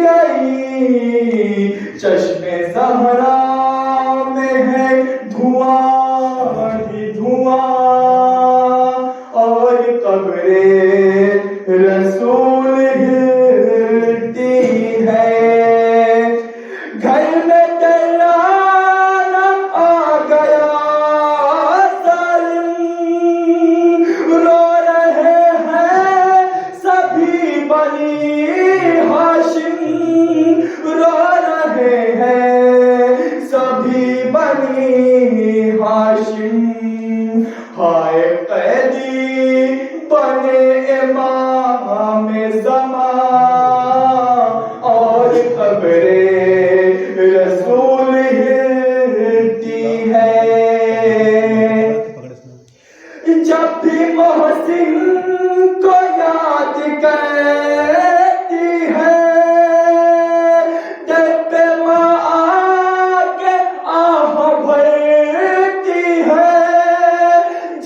گئی، چشم زہرا میں ہے دھواں ہی دھواں، اور قبر رسول ہلتی ہے، گھر میں تیرانہ آ گیا ظالم، رو رہے ہیں سبھی بنی ہاشم، رو رہے ہیں سبھی بنی ہاشم، ہائے قیدی بنے امام زمان، اور قبر رسول ہلتی ہے، جب بھی محسن کو یاد کرتی ہے، در پہ ماں آ کے آہ بھرتی ہے،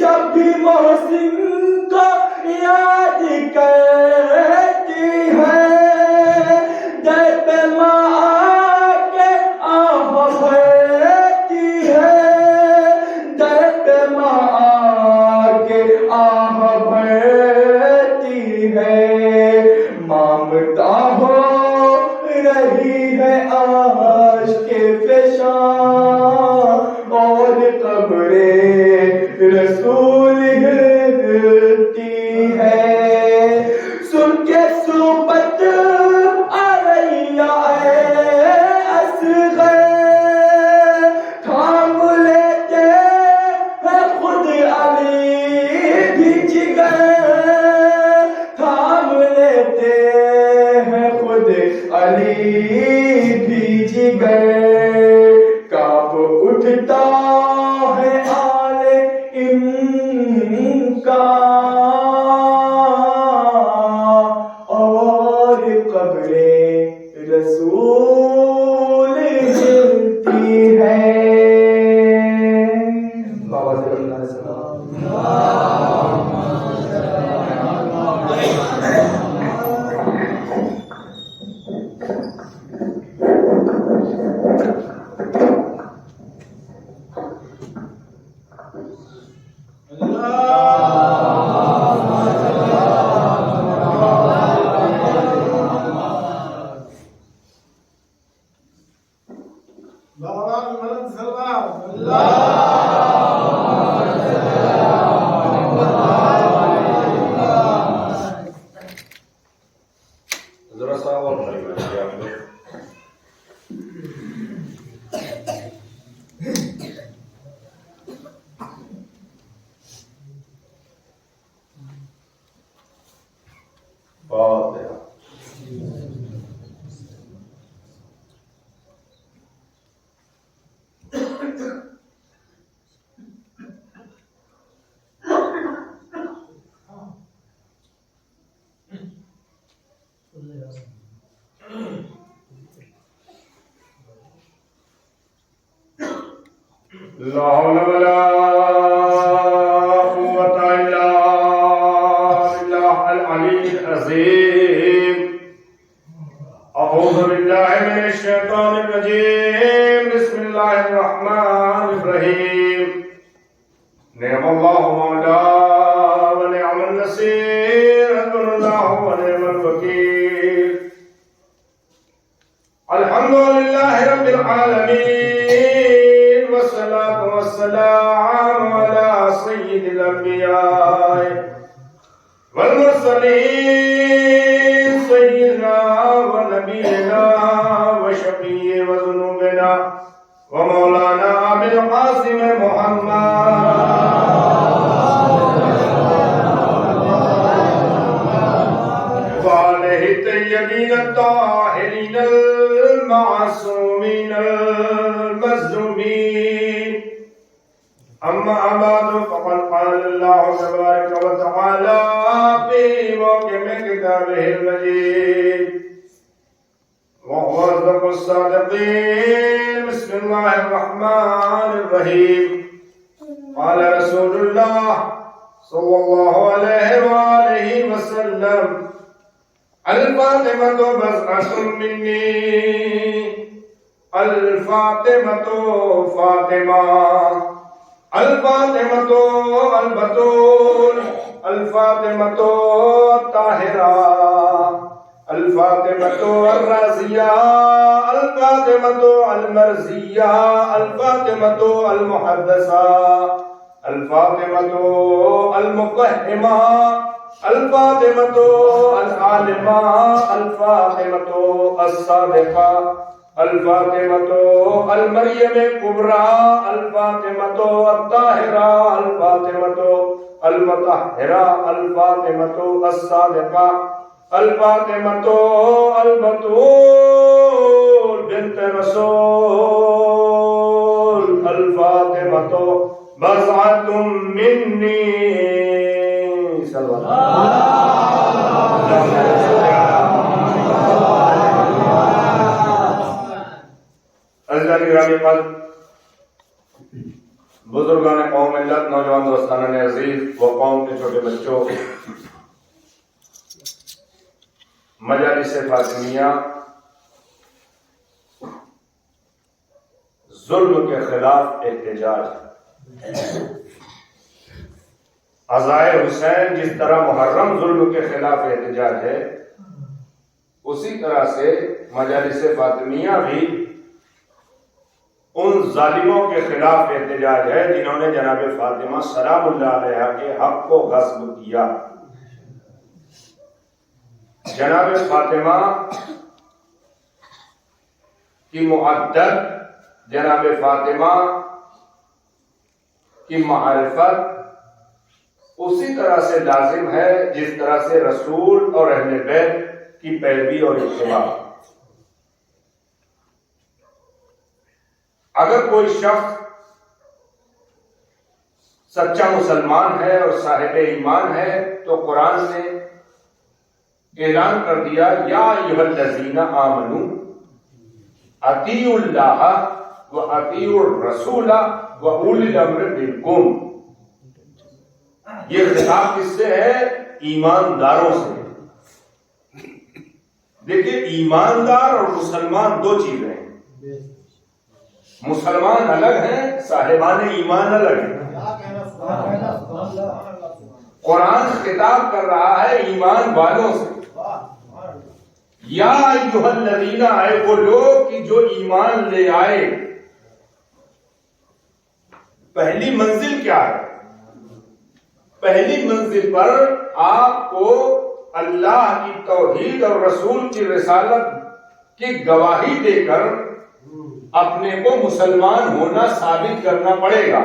جب بھی محسن کو یاد کرتی ہے، در پہ ماں آ کے آہ بھرتی ہے، در پہ ماں آ کے آہ بھرتی ہے، مانگتا ہو رہی ہے آج کے فشاں، اور قبر رسول ہلتی ہے، سن کے صحبت آ رہی ہے اصغر، تھام لیتے ہیں خود علی بھی جگر، تھام لیتے ہیں خود علی بھی جگر، کانپ اٹھتا ہے آل کا، اور قبر رسول ہلتی ہے، بابا صلی اللہ علیہ وسلم۔ ذرا سا اور بتائیے آپ لوگ۔ بہت ہے۔ لا حول ولا قوة إلا بالله العلي العظيم۔ أعوذ بالله من الشيطان الرجيم، بسم الله الرحمن الرحيم، نعم الله مولا ونعم النصير، حسبنا الله ونعم الوكيل، الحمد لله رب العالمين، والصلاة والسلام على سيد الأنبياء والمرسلين، سيدنا ونبينا وشفيع وذنوبنا ومولانا أبي القاسم محمد وآله الطيبين الطاهرين المعصومين المظلومين، أما بعد فقد قال الله تبارك وتعالى في محكم كتابه المجيد، وهو أصدق الصادقين، بسم الله الرحمن الرحيم، قال رسول الله صلى الله عليه وآله وسلم، الفاطمة بضعة مني الفاطمة فاطمة الفاطمة البتول الفاطمة الطاهرة الفاطمة الرازية الفاطمة المرزية الفاطمة المحدثة الفاطمة المفهمة الفاطمة العالمة الفاطمة الصادقة الفاطمة المريم الكبرى الفاطمة الطاهرة الفاطمة المطهرة الفاطمة الصادقة الفاطمة البتول بنت رسول الفاطمة بضعة مني صلى الله عليه وسلم. بزرگان قوم ملت، نوجوان دوستان عزیز و قوم کے چھوٹے بچوں، مجالس فاطمیہ ظلم کے خلاف احتجاج. عزائے حسین جس طرح محرم ظلم کے خلاف احتجاج ہے، اسی طرح سے مجالس فاطمیہ بھی ان ظالموں کے خلاف احتجاج ہے جنہوں نے جناب فاطمہ سلام اللہ علیہا کے حق کو غصب کیا. جناب فاطمہ کی معدت، جناب فاطمہ کی معرفت اسی طرح سے لازم ہے جس طرح سے رسول اور اہل بیت کی پیروی اور اتباع. اگر کوئی شخص سچا مسلمان ہے اور صاحب ایمان ہے تو قرآن نے اعلان کر دیا یا ایھا الذین آمنوا اطیعوا اللہ و اطیعوا الرسول و اولی الامر منکم. یہ خطاب کس سے ہے؟ ایمانداروں سے. دیکھیے، ایماندار اور مسلمان دو چیزیں ہیں. مسلمان الگ ہیں، صاحبان ایمان الگ ہیں. قرآن خطاب کر رہا ہے ایمان والوں سے. یا ایھا الذین، آئے وہ لوگ کہ جو ایمان لے آئے. پہلی منزل کیا ہے؟ پہلی منزل پر آپ کو اللہ کی توحید اور رسول کی رسالت کی گواہی دے کر اپنے کو مسلمان ہونا ثابت کرنا پڑے گا.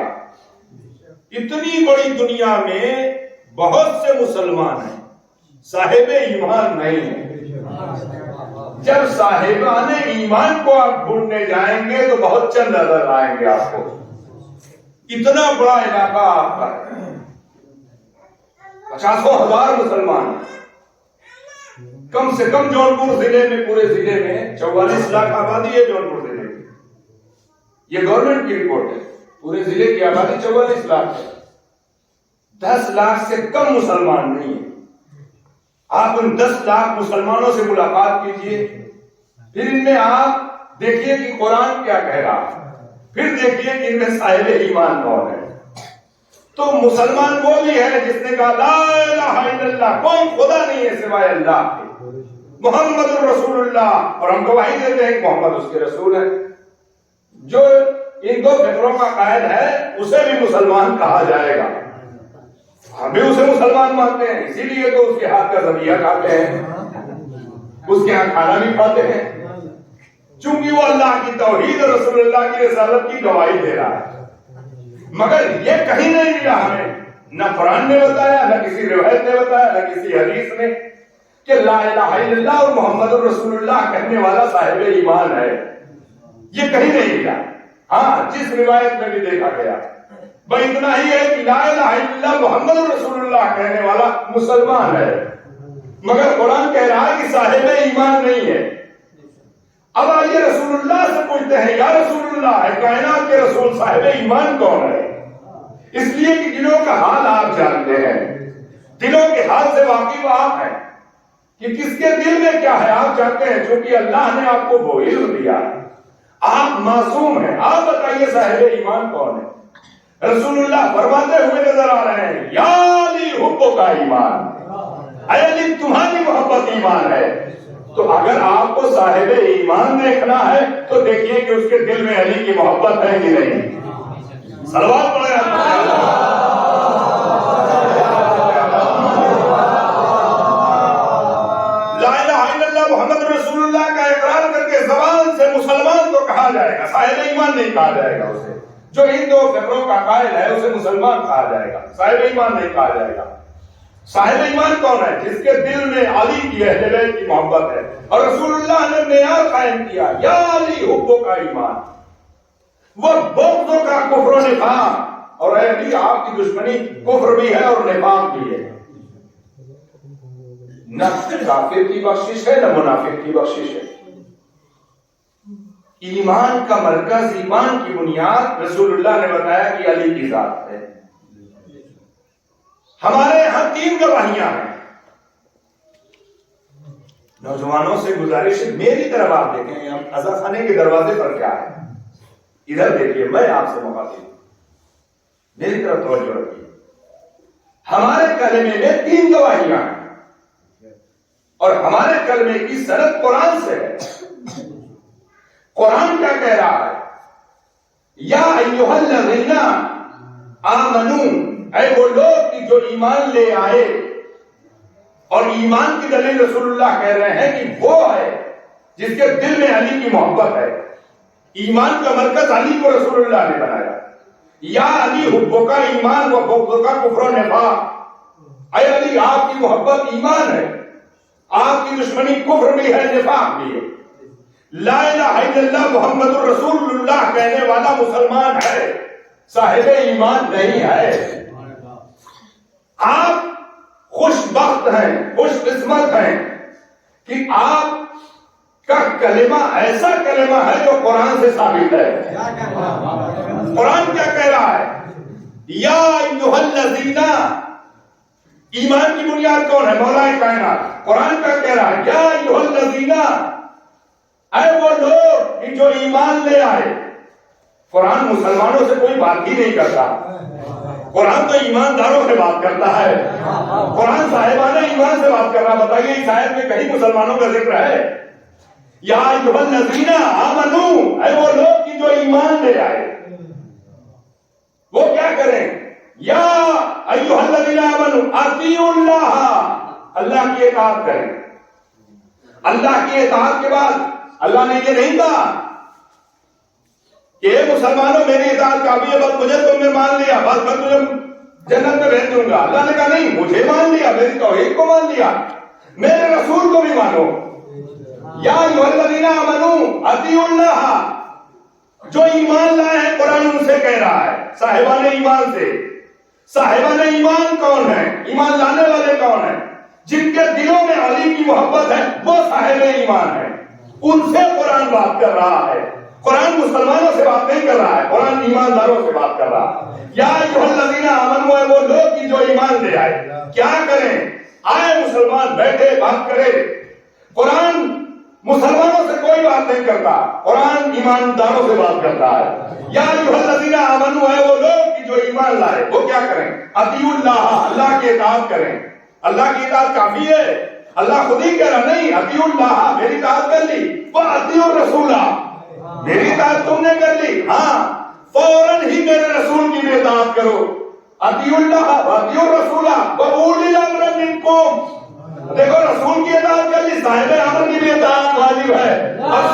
اتنی بڑی دنیا میں بہت سے مسلمان ہیں، صاحب ایمان نہیں ہیں. جب صاحبان ایمان کو آپ ڈھونڈنے جائیں گے تو بہت چند نظر آئیں گے آپ کو. اتنا بڑا علاقہ آپ کا ہے، 50,000 مسلمان. کم سے کم جونپور ضلع میں، پورے ضلع میں 44 لاکھ آبادی ہے. جونپور ضلع میں یہ گورنمنٹ کی رپورٹ ہے. پورے ضلع کی آبادی 44 لاکھ ہے. 10 لاکھ سے کم مسلمان نہیں ہیں. آپ ان 10 لاکھ مسلمانوں سے ملاقات کیجئے، پھر ان میں آپ دیکھیے کہ قرآن کیا کہہ رہا ہے، پھر دیکھیے کہ ان میں صاحب ایمان کون ہے. تو مسلمان وہ بھی ہے جس نے کہا لا الہ الا اللہ، کوئی خدا نہیں ہے سوائے اللہ کے، محمد الرسول اللہ، اور ہم گواہی دیتے ہیں کہ محمد اس کے رسول ہے. جو ان دو فکروں کا قائل ہے اسے بھی مسلمان کہا جائے گا. ہم بھی اسے مسلمان مانتے ہیں، اسی لیے تو اس کے ہاتھ کا ذبیحہ کھاتے ہیں، اس کے ہاں کھانا بھی کھاتے ہیں، چونکہ وہ اللہ کی توحید اور رسول اللہ کی رسالت کی گواہی دے رہا ہے. مگر یہ کہیں نہیں ملا ہمیں، نہ قرآن نے بتایا، نہ کسی روایت نے بتایا، نہ کسی حدیث نے، کہ لا الہ الا اللہ اور محمد الرسول اللہ کہنے والا صاحب ایمان ہے. یہ کہیں نہیں ملا. ہاں، جس روایت میں بھی دیکھا گیا بس اتنا ہی ہے کہ لا الہ الا اللہ محمد الرسول اللہ کہنے والا مسلمان ہے، مگر قرآن کہہ رہا ہے کہ صاحب ایمان نہیں ہے. اب آئیے رسول اللہ سے پوچھتے ہیں، یا رسول اللہ، ہے کائنات کے رسول، صاحب ایمان کون ہے؟ اس لیے کہ دلوں کا حال آپ جانتے ہیں، دلوں کے حال سے واقف آپ ہیں. کہ کس کے دل میں کیا ہے آپ جانتے ہیں، چونکہ اللہ نے آپ کو وہ علم دیا ہے، آپ معصوم ہیں۔ آپ بتائیے صاحب ایمان کون ہے؟ رسول اللہ فرماتے ہوئے نظر آ رہے ہیں، یا علی حبو کا ایمان، اے علی تمہاری محبت ایمان ہے۔ تو اگر آپ کو صاحب ایمان دیکھنا ہے تو دیکھیے کہ اس کے دل میں علی کی محبت ہے کہ نہیں۔ صلوات پڑھیں۔ لا الہ الا اللہ محمد رسول اللہ کا اقرار کر کے زبان سے مسلمان کو کہا جائے گا، صاحب ایمان نہیں کہا جائے گا اسے۔ جو ان دو فکروں کا قائل ہے اسے مسلمان کہا جائے گا، صاحب ایمان نہیں کہا جائے گا۔ صاحب ایمان کون ہے؟ جس کے دل میں علی کی اہل بیت کی محبت ہے، اور رسول اللہ نے معیار قائم کیا، یا علی حبو کا ایمان، وہ بغضوں کا کفر و نفاق، اور اے علی آپ کی دشمنی کفر بھی ہے اور نفاق بھی ہے۔ نہ کافر کی بخشش ہے نہ منافق کی بخشش ہے۔ ایمان کا مرکز، ایمان کی بنیاد رسول اللہ نے بتایا کہ علی کی ذات ہے۔ ہمارے یہاں 3 گواہیاں ہیں۔ نوجوانوں سے گزارش ہے، میری طرف آپ دیکھیں، ہم عزا خانے کے دروازے پر کیا ہے، ادھر دیکھیے، میں آپ سے مخاطب ہوں، میری طرف توجہ رکھیے۔ ہمارے کلمے میں 3 گواہیاں ہیں، اور ہمارے کلمے کی سند قرآن سے ہے۔ قرآن کیا کہہ رہا ہے؟ یا ایھا الذین آمنو، اے وہ لوگ کہ جو ایمان لے آئے، اور ایمان کی دلیل رسول اللہ کہہ رہے ہیں کہ وہ ہے جس کے دل میں علی کی محبت ہے۔ ایمان کا مرکز علی کو رسول اللہ نے بنایا۔ یا علی حبو کا ایمان و بغض کا کفر و نفاق، اے علی آپ کی محبت ایمان ہے، آپ کی دشمنی کفر بھی ہے، نفاق بھی ہے۔ لا الہ الا اللہ محمد الرسول اللہ کہنے والا مسلمان ہے، صاحب ایمان نہیں ہے۔ آپ خوش بخت ہیں، خوش قسمت ہیں کہ آپ کا کلمہ ایسا کلمہ ہے جو قرآن سے ثابت ہے۔ قرآن کیا کہہ رہا ہے؟ یا ایھا الذین، ایمان کی بنیاد کون ہے؟ مولا کائنات۔ قرآن کیا کہہ رہا ہے؟ یا ایھا الذین، اے وہ لوگ کہ جو ایمان لے آئے۔ قرآن مسلمانوں سے کوئی بات ہی نہیں کرتا، قرآن تو ایمانداروں سے بات کرتا ہے، قرآن صاحبانہ ایمان سے بات کر رہا۔ بتائیے اس آیت میں کہیں مسلمانوں کا ذکر ہے؟ یا ایھا الذین آمنو، اے وہ لوگ کہ جو ایمان لے آئے، وہ کیا کریں؟ یا ایھا الذین آمنو اطیعوا اللہ، اللہ کی اطاعت کریں۔ اللہ کی اطاعت کے بعد اللہ نے یہ نہیں کہا کہ اے مسلمانوں میری اطاعت کافی ہے، بس مجھے تم نے مان لیا، بس میں تجھے جنت میں بھیج دوں گا۔ اللہ نے کہا نہیں، مجھے مان لیا، میری توحید کو مان لیا، میرے رسول کو بھی مانو۔ یا ایھا الذین آمنو اطیعوا اللہ، جو ایمان لائے ہیں قرآن ان سے کہہ رہا ہے، صاحبان ایمان سے۔ صاحبان ایمان کون ہیں؟ ایمان لانے والے کون ہیں؟ جن کے دلوں میں علی کی محبت ہے، وہ صاحب ایمان ہے، ان سے قرآن بات کر رہا ہے۔ قرآن مسلمانوں سے بات نہیں کر رہا ہے، قرآن ایمانداروں سے بات کر رہا ہے۔ یا ایھا الذین آمنو، ہے وہ لوگ کی جو ایمان لے آئے۔ کیا کریں؟ آئے مسلمان بیٹھے بات کرے۔ قرآن مسلمانوں سے کوئی بات نہیں کرتا، قرآن ایمانداروں سے بات کرتا ہے۔ یا ایھا الذین آمنو، ہے وہ لوگ کی جو ایمان لائے، وہ کیا کریں؟ اطیعوا اللہ، اللہ کی اطاعت کریں۔ اللہ کی اطاعت کافی ہے؟ اللہ خود ہی کہہ رہا نہیں، اطیعوا اللہ، میری اطاعت کر لی، وَأَطِیعُوا الرَّسُولَ، میری اطاعت تم نے کر لی، ہاں فوراً ہی میرے رسول کی بھی اطاعت کرو۔ اطیعوا اللہ وَأَطِیعُوا الرَّسُولَ وَأُولِي الْأَمْرِ مِنکُم، دیکھو رسول کی اطاعت کر لی، صاحب امر کی بھی اطاعت واجب ہے۔ اب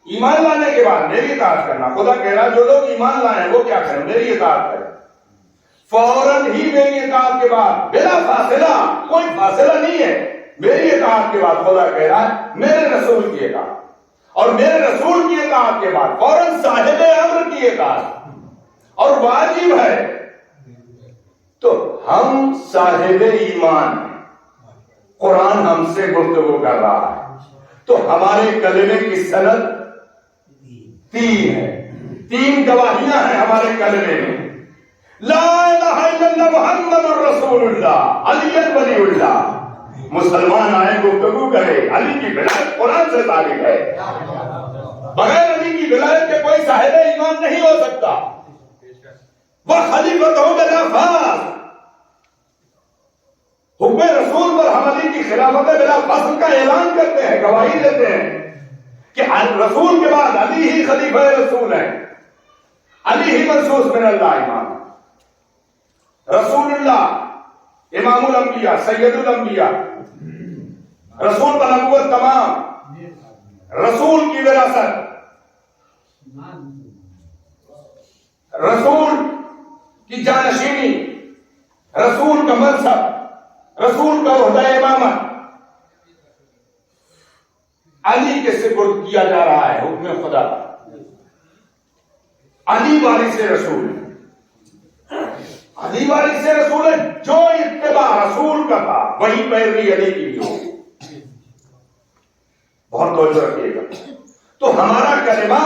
ایمان لانے کے بعد میری اطاعت کرنا، خدا کہہ رہا جو لوگ ایمان لائے ہیں وہ کیا کریں؟ میری اطاعت کریں۔ فوراً ہی میری اطاعت کے بعد، بلا فاصلہ، کوئی فاصلہ نہیں ہے، میری اطاعت کے بعد خدا کہہ رہا ہے میرے رسول کی اطاعت، اور میرے رسول کی اطاعت کے بعد فوراً صاحب امر کی اطاعت، اور واجب ہے تو ہم صاحب ایمان ہیں، قرآن ہم سے گفتگو کر رہا ہے، تو ہمارے کلمے کی سند 3 ہے، 3 گواہیاں ہیں ہمارے کلمے میں، لا الہ الا اللہ محمد رسول اللہ علی ولی اللہ۔ مسلمان آئے گفتگو کرے، علی کی ولایت قرآن سے ثابت ہے، بغیر علی کی ولایت کے کوئی صاحب ایمان نہیں ہو سکتا۔ وہ خلیفۃ بلا فاصل، حکم رسول پر ہم علی کی خلافت بلا فاصل کا اعلان کرتے ہیں، گواہی دیتے ہیں کہ رسول کے بعد علی ہی خلیفہ رسول ہے، علی ہی منصوص من اللہ امام، رسول اللہ امام الانبیاء سید الانبیاء، رسول پر نبوت تمام، رسول کی وراثت، رسول کی جانشینی، رسول کا منصب، رسول کا عہدہ امامت علی کے سپرد کیا جا رہا ہے، حکم خدا، علی وارث رسول ہے، علی وارث رسول ہے، جو اتباع رسول کا تھا وہی پیروی علی کی بھی ہوگی۔ بہت توجہ رکھیے گا۔ تو ہمارا کلمہ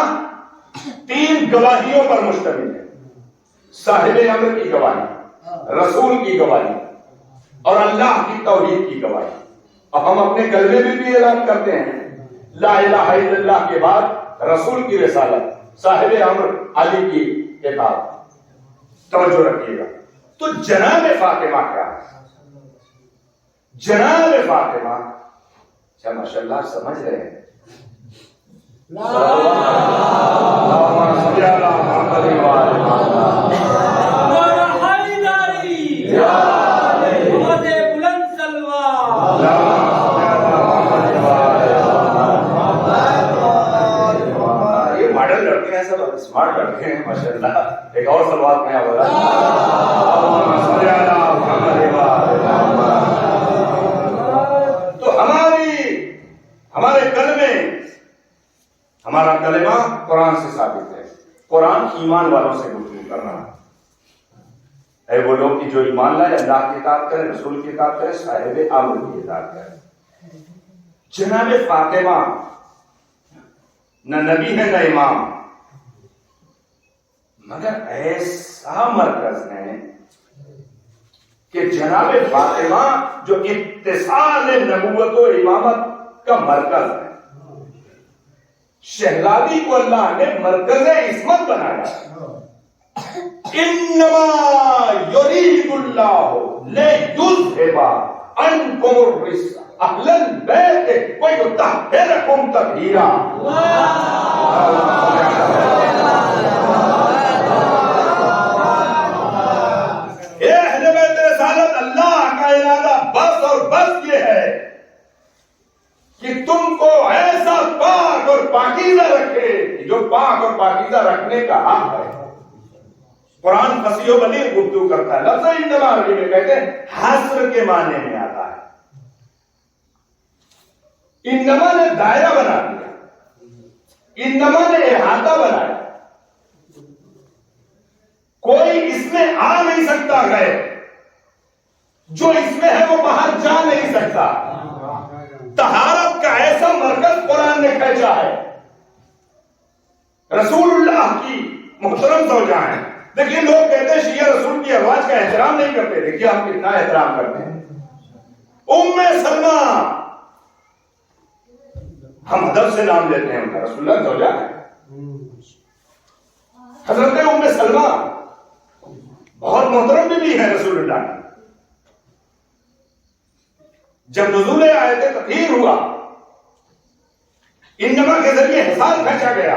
3 گواہیوں پر مشتمل ہے، صاحب امر کی گواہی، رسول کی گواہی اور اللہ کی توحید کی گواہی۔ اب ہم اپنے کلمے میں بھی اعلان کرتے ہیں لا الہ الا اللہ کے بعد رسول کی رسالت، صاحب امر علی کی اطاعت۔ توجہ رکھیے گا۔ تو جناب فاطمہ کیا ہے؟ جناب فاطمہ، کیا ماشاء اللہ سمجھ رہے ہیں؟ یہ ماڈل لڑکے ہیں، سب اسمارٹ لڑکے ہیں ماشاء اللہ۔ ایک اور سلوات میں ہوگا، تو ہمارے کلمے، ہمارا کلمہ قرآن سے ثابت ہے۔ قرآن ایمان والوں سے گفتگو کر رہا ہے، اے وہ لوگ کی جو ایمان لائے، اللہ کی اطاعت کرے، رسول کی اطاعت کرے، صاحب امر کی اطاعت کرے۔ جناب فاطمہ نہ نبی ہے نہ امام، مگر ایسا مرکز ہے کہ جناب فاطمہ جو اتصال نبوت و امامت کا مرکز ہے، شہزادی کو اللہ نے مرکز عصمت بنایا۔ انما یرید اللہ لیذھب عنکم الرجس اہل البیت ویطہرکم تطہیرا۔ اے اہل بیت رسالت، اللہ کا ارادہ بس اور بس یہ ہے کہ تم کو ایسا پاک اور پاکیزہ رکھے، جو پاک اور پاکیزہ رکھنے کا حق ہے۔ قرآن فصیح و بلیغ گفتگو کرتا ہے، لفظ انما عربی میں کہتے ہیں حصر کے معنی میں آتا ہے۔ انما نے دائرہ بنا دیا، انما نے احاطہ بنایا، کوئی اس میں آ نہیں سکتا ہے، جو اس میں ہے وہ باہر جا نہیں سکتا۔ طہارت کا ایسا مرکز قرآن نے کھینچا ہے۔ رسول اللہ کی محترم زوجہ ہیں، دیکھیے لوگ کہتے ہیں شیعہ رسول کی ازواج کا احترام نہیں کرتے، دیکھیے ہم کتنا احترام کرتے ہیں۔ ام سلمہ، ہم ادب سے نام لیتے ہیں ان کا، رسول اللہ زوجہ ہے حضرت ام سلمہ، بہت محترم بھی ہے رسول اللہ کی۔ جب نزول آیت تطہیر ہوا، انما کے ذریعے حصار کھینچا گیا،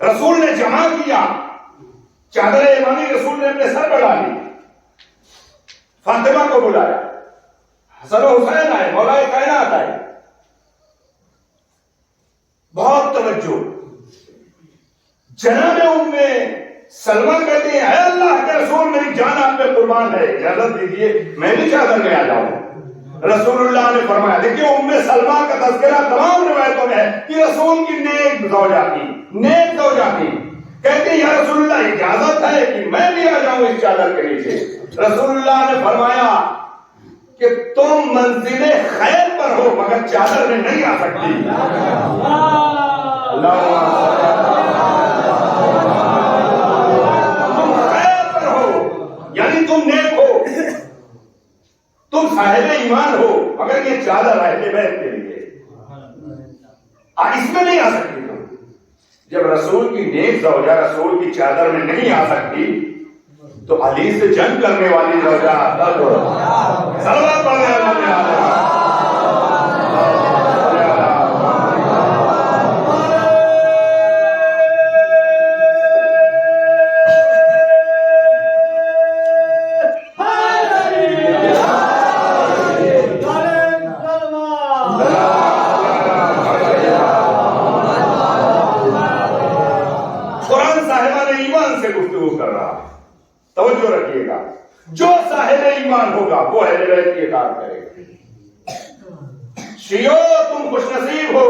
رسول نے جمع کیا، چادر ایمانی رسول نے اپنے سر پر ڈالی، فاطمہ کو بلایا، حسن و حسین آئے، مولا کائنات آئے، بہت توجہ۔ جناب ام سلمہ کہتے ہیں اے اللہ کے رسول، میری جان آپ پہ قربان ہے، اجازت دیجیے میں بھی چادر میں آ جاؤں۔ رسول اللہ نے فرمایا، دیکھیے ام سلمہ کا تذکرہ تمام روایتوں میں ہے کہ رسول کی نیک زوجہ تھی، کہتے ہیں یا رسول اللہ اجازت ہے کہ میں بھی آ جاؤں اس چادر کے نیچے؟ رسول اللہ نے فرمایا کہ تم منزل خیر پر ہو مگر چادر میں نہیں آ سکتی. تم خیر پر ہو یعنی تم نیک ہو, تم صاحب ایمان ہو, مگر یہ چادر اہل بیت کے لیے اس میں نہیں آ سکتی. تم جب رسول کی نیک زوجہ رسول کی چادر میں نہیں آ سکتی تو علی سے جنگ کرنے والی زوجہ سلوات پڑھنے والی توجہ رکھیے گا. جو صاحب ایمان ہوگا وہ اہل بیت کی اطاعت کرے گا. شیعو تم خوش نصیب ہو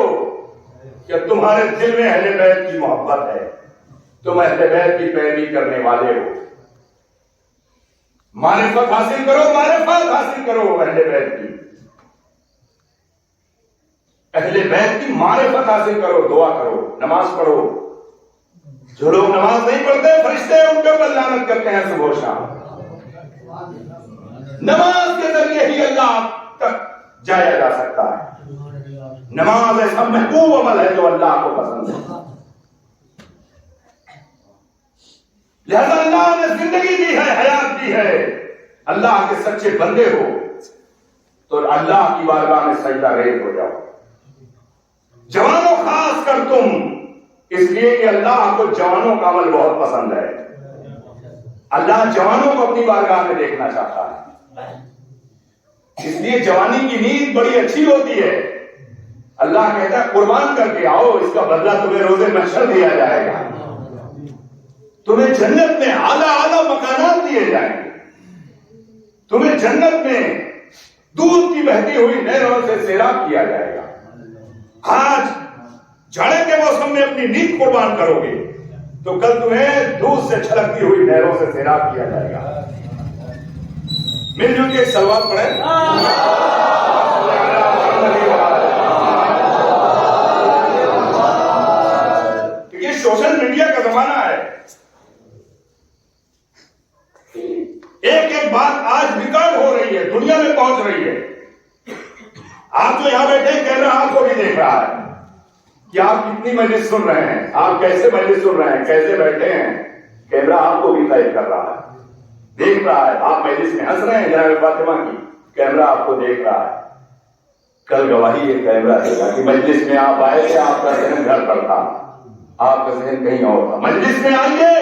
کہ تمہارے دل میں اہل بیت کی محبت ہے, تم اہل بیت کی پیروی کرنے والے ہو. معرفت حاصل کرو, معرفت حاصل کرو اہل بیت کی, اہل بیت کی معرفت حاصل کرو, دعا کرو, نماز پڑھو. جو لوگ نماز نہیں پڑھتے فرشتے ان کے اوپر لعنت کرتے ہیں صبح و شام. نماز کے ذریعے ہی اللہ تک جایا جا سکتا ہے. نماز ایسا محبوب عمل ہے جو اللہ کو پسند ہے. لہذا اللہ نے زندگی دی ہے, حیات دی ہے. اللہ کے سچے بندے ہو تو اللہ کی بارگاہ میں سجدہ ریز ہو جاؤ. جوانوں خاص کر تم, اس لیے کہ اللہ کو جوانوں کا عمل بہت پسند ہے. اللہ جوانوں کو اپنی بارگاہ میں دیکھنا چاہتا ہے. اس لیے جوانی کی نیند بڑی اچھی ہوتی ہے. اللہ کہتا ہے قربان کر کے آؤ, اس کا بدلہ تمہیں روزے محشر دیا جائے گا. تمہیں جنت میں اعلیٰ اعلیٰ مکانات دیے جائیں گے. تمہیں جنت میں دودھ کی بہتی ہوئی نہروں سے سیراب کیا جائے گا. آج جاڑے کے موسم میں اپنی نیند قربان کرو گے تو کل تمہیں دودھ سے چھلکتی ہوئی نہروں سے سیراب کیا جائے گا. مل جل کے ایک سلوات پڑھیں. یہ سوشل میڈیا کا زمانہ ہے. ایک ایک بات آج ریکارڈ ہو رہی ہے, دنیا میں پہنچ رہی ہے. آپ جو یہاں بیٹھے کیمرہ آپ کو بھی دیکھ رہا ہے کہ آپ کتنی مجلس سن رہے ہیں, آپ کیسے مجلس سن رہے ہیں, کیسے بیٹھے ہیں. کیمرہ آپ کو بھی قید کر رہا ہے, دیکھ رہا ہے. آپ مجلس میں ہنس رہے ہیں جناب فاطمہ کی, کیمرہ آپ کو دیکھ رہا ہے. کل گواہی یہ کیمرہ دے گا کہ مجلس میں آپ آئے تھے, آپ کا ذہن گھر پر تھا, آپ کا ذہن کہیں اور تھا. مجلس میں آئیے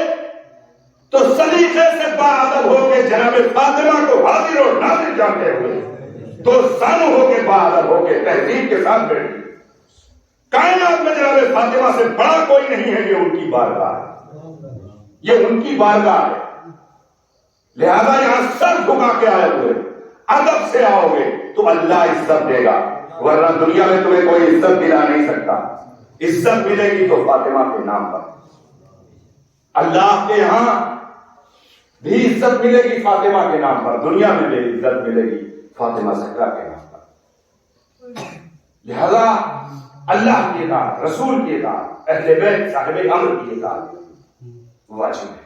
تو سلیقے سے باادب ہو کے جناب فاطمہ کو حاضر اور ناظر جانتے ہوئے, تو سانو ہو کے باادب ہو کے تہذیب کے ساتھ بیٹھیے. کائنات میں جناب فاطمہ سے بڑا کوئی نہیں ہے. یہ ان کی بارگاہ ہے, یہ ان کی بارگاہ ہے. لہذا یہاں سر جھکا کے آئے ہوئے, ادب سے آؤ گے تو اللہ عزت دے گا, ورنہ دنیا میں تمہیں کوئی عزت دلا نہیں سکتا. عزت ملے گی تو فاطمہ کے نام پر. اللہ کے یہاں بھی عزت ملے گی فاطمہ کے نام پر, دنیا میں بھی عزت ملے گی فاطمہ زہرا کے نام پر. لہذا اللہ کی اطاعت, رسول کی اطاعت, اہل بیت صاحب امر کی اطاعت واجب ہے.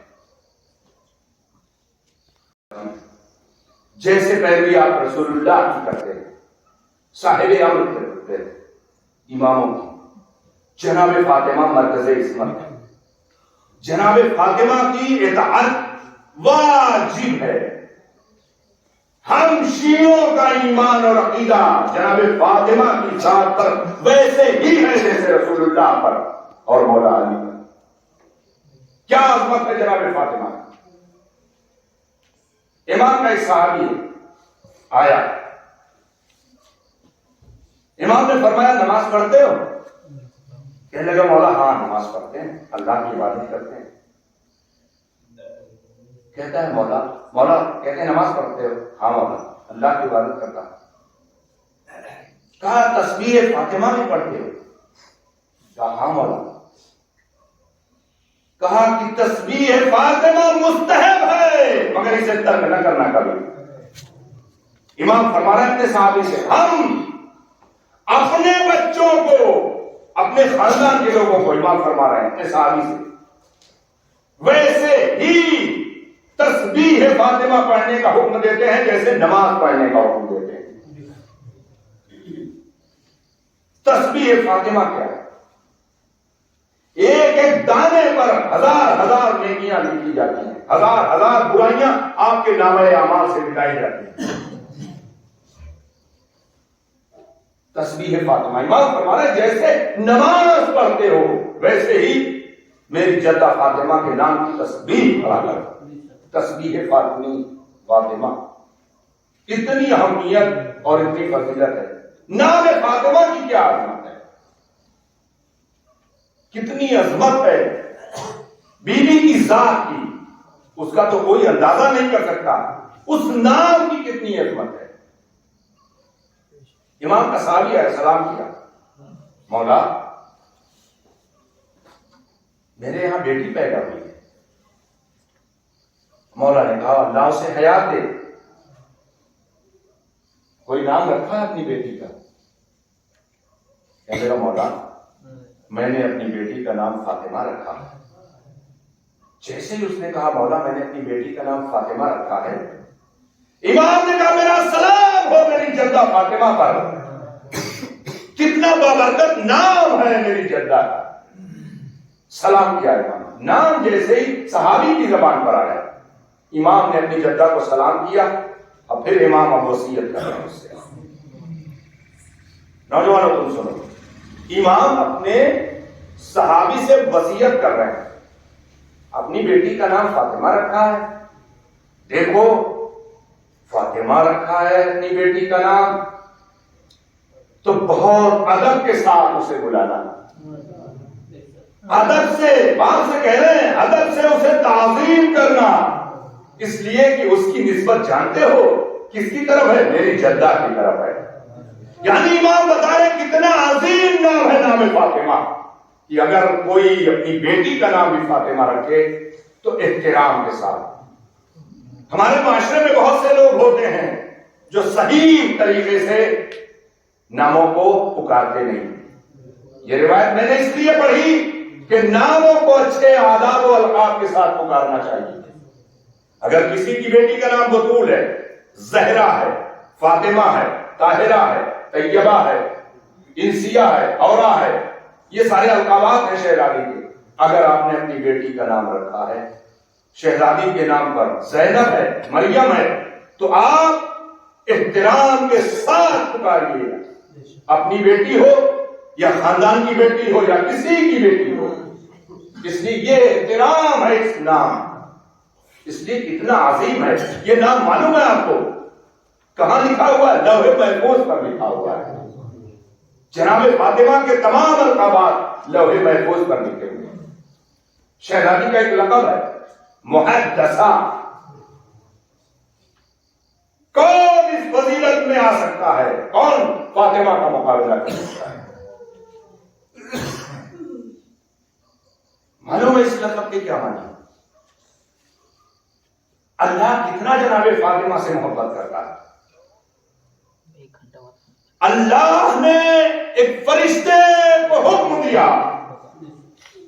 جیسے پیروی آپ رسول اللہ کی کرتے ہیں, صاحب امر کرتے ہیں, اماموں کی. جناب فاطمہ مرکز عصمت ہے. جناب فاطمہ کی اطاعت واجب ہے. ہم شیعوں کا ایمان اور عقیدہ جناب فاطمہ کی ذات پر ویسے ہی ہے جیسے رسول اللہ پر اور مولا علی پر. کیا عظمت ہے جناب فاطمہ. امام کا ایک صحابی آیا, امام نے فرمایا نماز پڑھتے ہو؟ کہنے لگا مولا ہاں نماز پڑھتے ہیں, اللہ کی عبادت کرتے ہیں. کہتا ہے مولا کہتے ہیں نماز پڑھتے ہو؟ ہاں مولا اللہ کی عبادت کرتا. کہا تسبیح فاطمہ بھی پڑھتے ہو؟ کہا ہاں مولا. کہا کہ تسبیح فاطمہ مستحب ہے مگر اسے ترک نہ کرنا کبھی. امام فرما رہے ہیں اپنے صحابی سے، ہم اپنے بچوں کو، اپنے خاندان کے لوگوں کو، امام فرما رہے ہیں اپنے صحابی سے، ویسے ہی تسبیح فاطمہ پڑھنے کا حکم دیتے ہیں جیسے نماز پڑھنے کا حکم دیتے ہیں. تسبیح فاطمہ کیا ہے؟ ایک ایک دانے پر ہزار ہزار نیکیاں لکھی جاتی ہیں، ہزار ہزار برائیاں آپ کے نامہ اعمال سے مٹائی جاتی ہیں. تسبیح فاطمہ، امام فرما رہے ہیں جیسے نماز پڑھتے ہو ویسے ہی میری جدہ فاطمہ کے نام کی تسبیح پڑھا کر. تسبیح فاطمہ اتنی اہمیت اور اتنی فضیلت ہے. نام فاطمہ کی کیا عظمت ہے، کتنی عظمت ہے بیوی کی ذات کی، اس کا تو کوئی اندازہ نہیں کر سکتا. اس نام کی کتنی عظمت ہے. امام کا صحابی ہے، سلام کیا، مولا میرے یہاں بیٹی پیدا ہوئی ہے. مولا نے کہا اللہ اسے حیات دے. کوئی نام رکھا ہے اپنی بیٹی کا؟ کہنے لگا مولا میں نے اپنی بیٹی کا نام فاطمہ رکھا ہے. جیسے ہی اس نے کہا مولا میں نے اپنی بیٹی کا نام فاطمہ رکھا ہے، امام نے کہا میرا سلام ہو میری جدہ فاطمہ پر. کتنا بابرکت نام ہے میری جدہ کا. سلام کیا امام. نام جیسے ہی صحابی کی زبان پر آیا، امام نے اپنی جدہ کو سلام کیا اور پھر امام اب وصیت کر رہے ہیں اس سے. نوجوانوں تم سنو، امام اپنے صحابی سے وصیت کر رہے ہیں. اپنی بیٹی کا نام فاطمہ رکھا ہے، دیکھو فاطمہ رکھا ہے اپنی بیٹی کا نام، تو بہت ادب کے ساتھ اسے بلانا. ادب سے، بات سے کہہ رہے ہیں، ادب سے اسے تعظیم کرنا، اس لیے کہ اس کی نسبت جانتے ہو کس کی طرف ہے؟ میری جدہ کی طرف ہے. یعنی امام بتا رہے کتنا عظیم نام ہے نام فاطمہ، کہ اگر کوئی اپنی بیٹی کا نام بھی فاطمہ رکھے تو احترام کے ساتھ. ہمارے معاشرے میں بہت سے لوگ ہوتے ہیں جو صحیح طریقے سے ناموں کو پکارتے نہیں. یہ روایت میں نے اس لیے پڑھی کہ ناموں کو اچھے آداب و القاب کے ساتھ پکارنا چاہیے. اگر کسی کی بیٹی کا نام بطول ہے، زہرا ہے، فاطمہ ہے، طاہرہ ہے، طیبہ ہے، انسیہ ہے، اورا ہے، یہ سارے القابات ہیں شہزادی کے. اگر آپ نے اپنی بیٹی کا نام رکھا ہے شہزادی کے نام پر، زینب ہے، مریم ہے، تو آپ احترام کے ساتھ پکاریے. اپنی بیٹی ہو یا خاندان کی بیٹی ہو یا کسی کی بیٹی ہو، اس لیے یہ احترام ہے اس نام. اس لیے کتنا عظیم ہے یہ نام. معلوم ہے آپ کو کہاں لکھا ہوا ہے؟ لوح محفوظ پر لکھا ہوا ہے. جناب فاطمہ کے تمام القابات لوح محفوظ پر لکھے ہوئے ہیں. شہزادی کا ایک لقب ہے محدثہ. کون اس فضیلت میں آ سکتا ہے؟ کون فاطمہ کا مقابلہ کر سکتا ہے؟ معلوم ہے اس لقب کے کیا معنی؟ اللہ کتنا جناب فاطمہ سے محبت کرتا ہے. اللہ نے ایک فرشتے کو حکم دیا،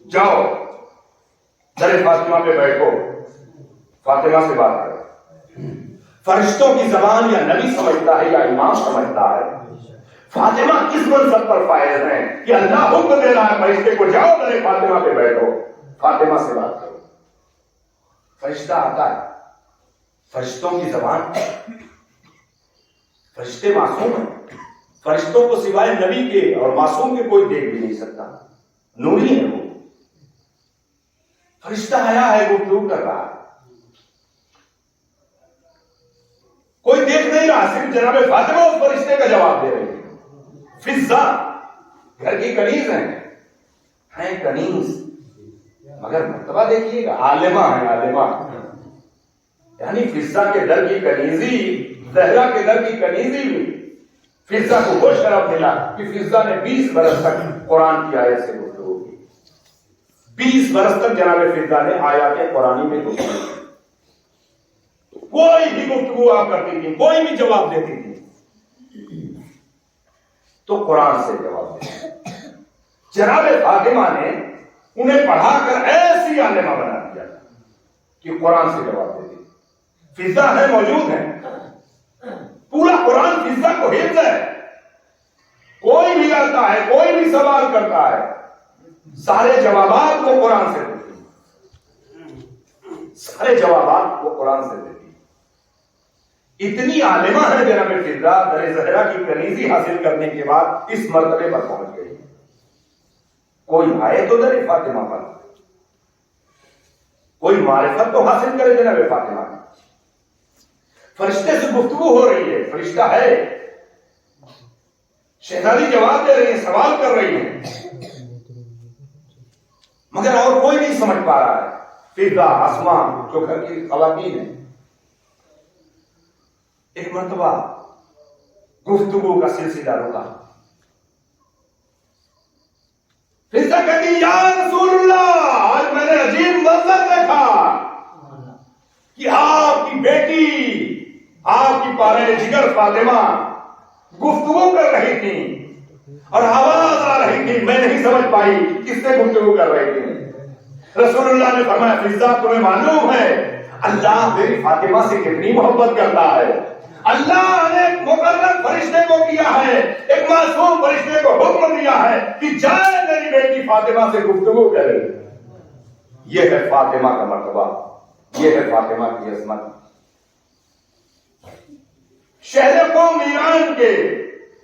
جاؤ در فاطمہ پہ بیٹھو، فاطمہ سے بات کرو. فرشتوں کی زبان یا نبی سمجھتا ہے یا امام سمجھتا ہے. فاطمہ کس منصب پر فائز ہیں کہ اللہ حکم دے رہا ہے فرشتے کو جاؤ در فاطمہ پہ بیٹھو، فاطمہ سے بات کرو. فرشتہ آتا ہے، فرشتوں کی زبان، فرشتے معصوم ہیں. فرشتوں کو سوائے نبی کے اور معصوم کے کوئی دیکھ بھی نہیں سکتا، نوری ہے وہ. فرشتہ آیا ہے، گفتگو کر رہا ہے، کوئی دیکھ نہیں رہا، صرف جناب فاطمہ اس فرشتے کا جواب دے رہی ہے. فضا گھر کی کنیز ہیں کنیز، مگر مرتبہ دیکھیے گا، عالمہ ہے عالمہ. یعنی فضا کے در کی کنیزی، زہرا کے در کی کنیزی بھی فضا کو خوش شرف ملا کہ فضا نے 20 برس تک قرآن کی آیت سے گفتگو کی. 20 برس تک جناب فضا نے آیات قرآنی میں گفتگو کی. کوئی بھی گفتگو آپ کرتی تھی, کوئی بھی جواب دیتی تھی تو قرآن سے جواب دیتی. جناب فاطمہ نے انہیں پڑھا کر ایسی عالمہ بنا دیا کہ قرآن سے جواب دیتی. فضا ہے, موجود ہے, پورا قرآن فضا کو حفظ ہے. کوئی بھی آتا ہے, کوئی بھی سوال کرتا ہے, سارے جوابات وہ قرآن سے دیتی ہے, سارے جوابات وہ قرآن سے دیتی ہے. اتنی عالمہ ہے جناب فضا, در زہرا کی کنیزی حاصل کرنے کے بعد اس مرتبے پر پہنچ گئی. کوئی آئے تو در فاطمہ پر, کوئی معرفت تو حاصل کرے جناب فاطمہ کی. فرشتے سے گفتگو ہو رہی ہے, فرشتہ ہے, شہزادی جواب دے رہی ہے, سوال کر رہی ہے, مگر اور کوئی نہیں سمجھ پا رہا ہے. فضا, اسما جو گھر کی خواتین ہیں, ایک مرتبہ گفتگو کا سلسلہ رکا. فضا کہتی یا رسول اللہ, آج میں نے عجیب منظر دیکھا کہ آپ کی بیٹی, آپ کی پارے جگر فاطمہ گفتگو کر رہی تھی اور آواز آ رہی تھی, میں نہیں سمجھ پائی کس سے گفتگو کر رہی تھی. رسول اللہ نے فرمایا فضا تمہیں معلوم ہے اللہ میری فاطمہ سے کتنی محبت کرتا ہے. اللہ نے ایک مقرر فرشتے کو کیا ہے, ایک معصوم فرشتے کو حکم دیا ہے کہ جائے میری بیٹی فاطمہ سے گفتگو کرے. یہ ہے فاطمہ کا مرتبہ, یہ ہے فاطمہ کی عظمت. شہر قوم ایران کے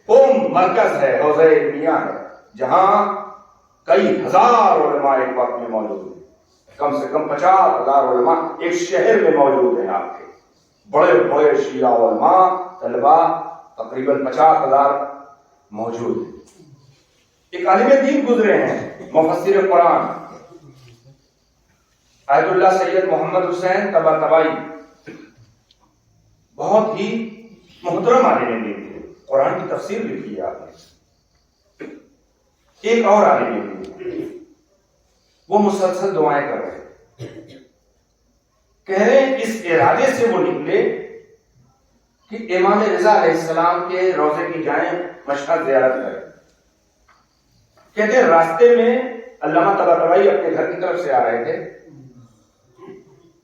قوم مرکز ہے, حوضہ علمیہ ہے, جہاں کئی ہزار علماء ایک وقت میں موجود ہیں. کم سے کم 50,000 علماء ایک شہر میں موجود ہیں. آپ کے بڑے بڑے شیعہ علماء طلباء تقریباً 50,000 موجود ہیں. ایک عالم دین گزرے ہیں, مفسر قرآن آیت اللہ سید محمد حسین طباطبائی, بہت ہی محترم عالم دین تھے, قرآن کی تفسیر لکھی ہے آپ نے. ایک اور عالم دین, وہ مسلسل دعائیں کر رہے, کہہ رہے ہیں اس ارادے سے وہ نکلے کہ امام رضا علیہ السلام کے روضے کی جائیں, مشہد زیارت کریں. کہتے ہیں راستے میں علامہ طباطبائی اپنے گھر کی طرف سے آ رہے تھے,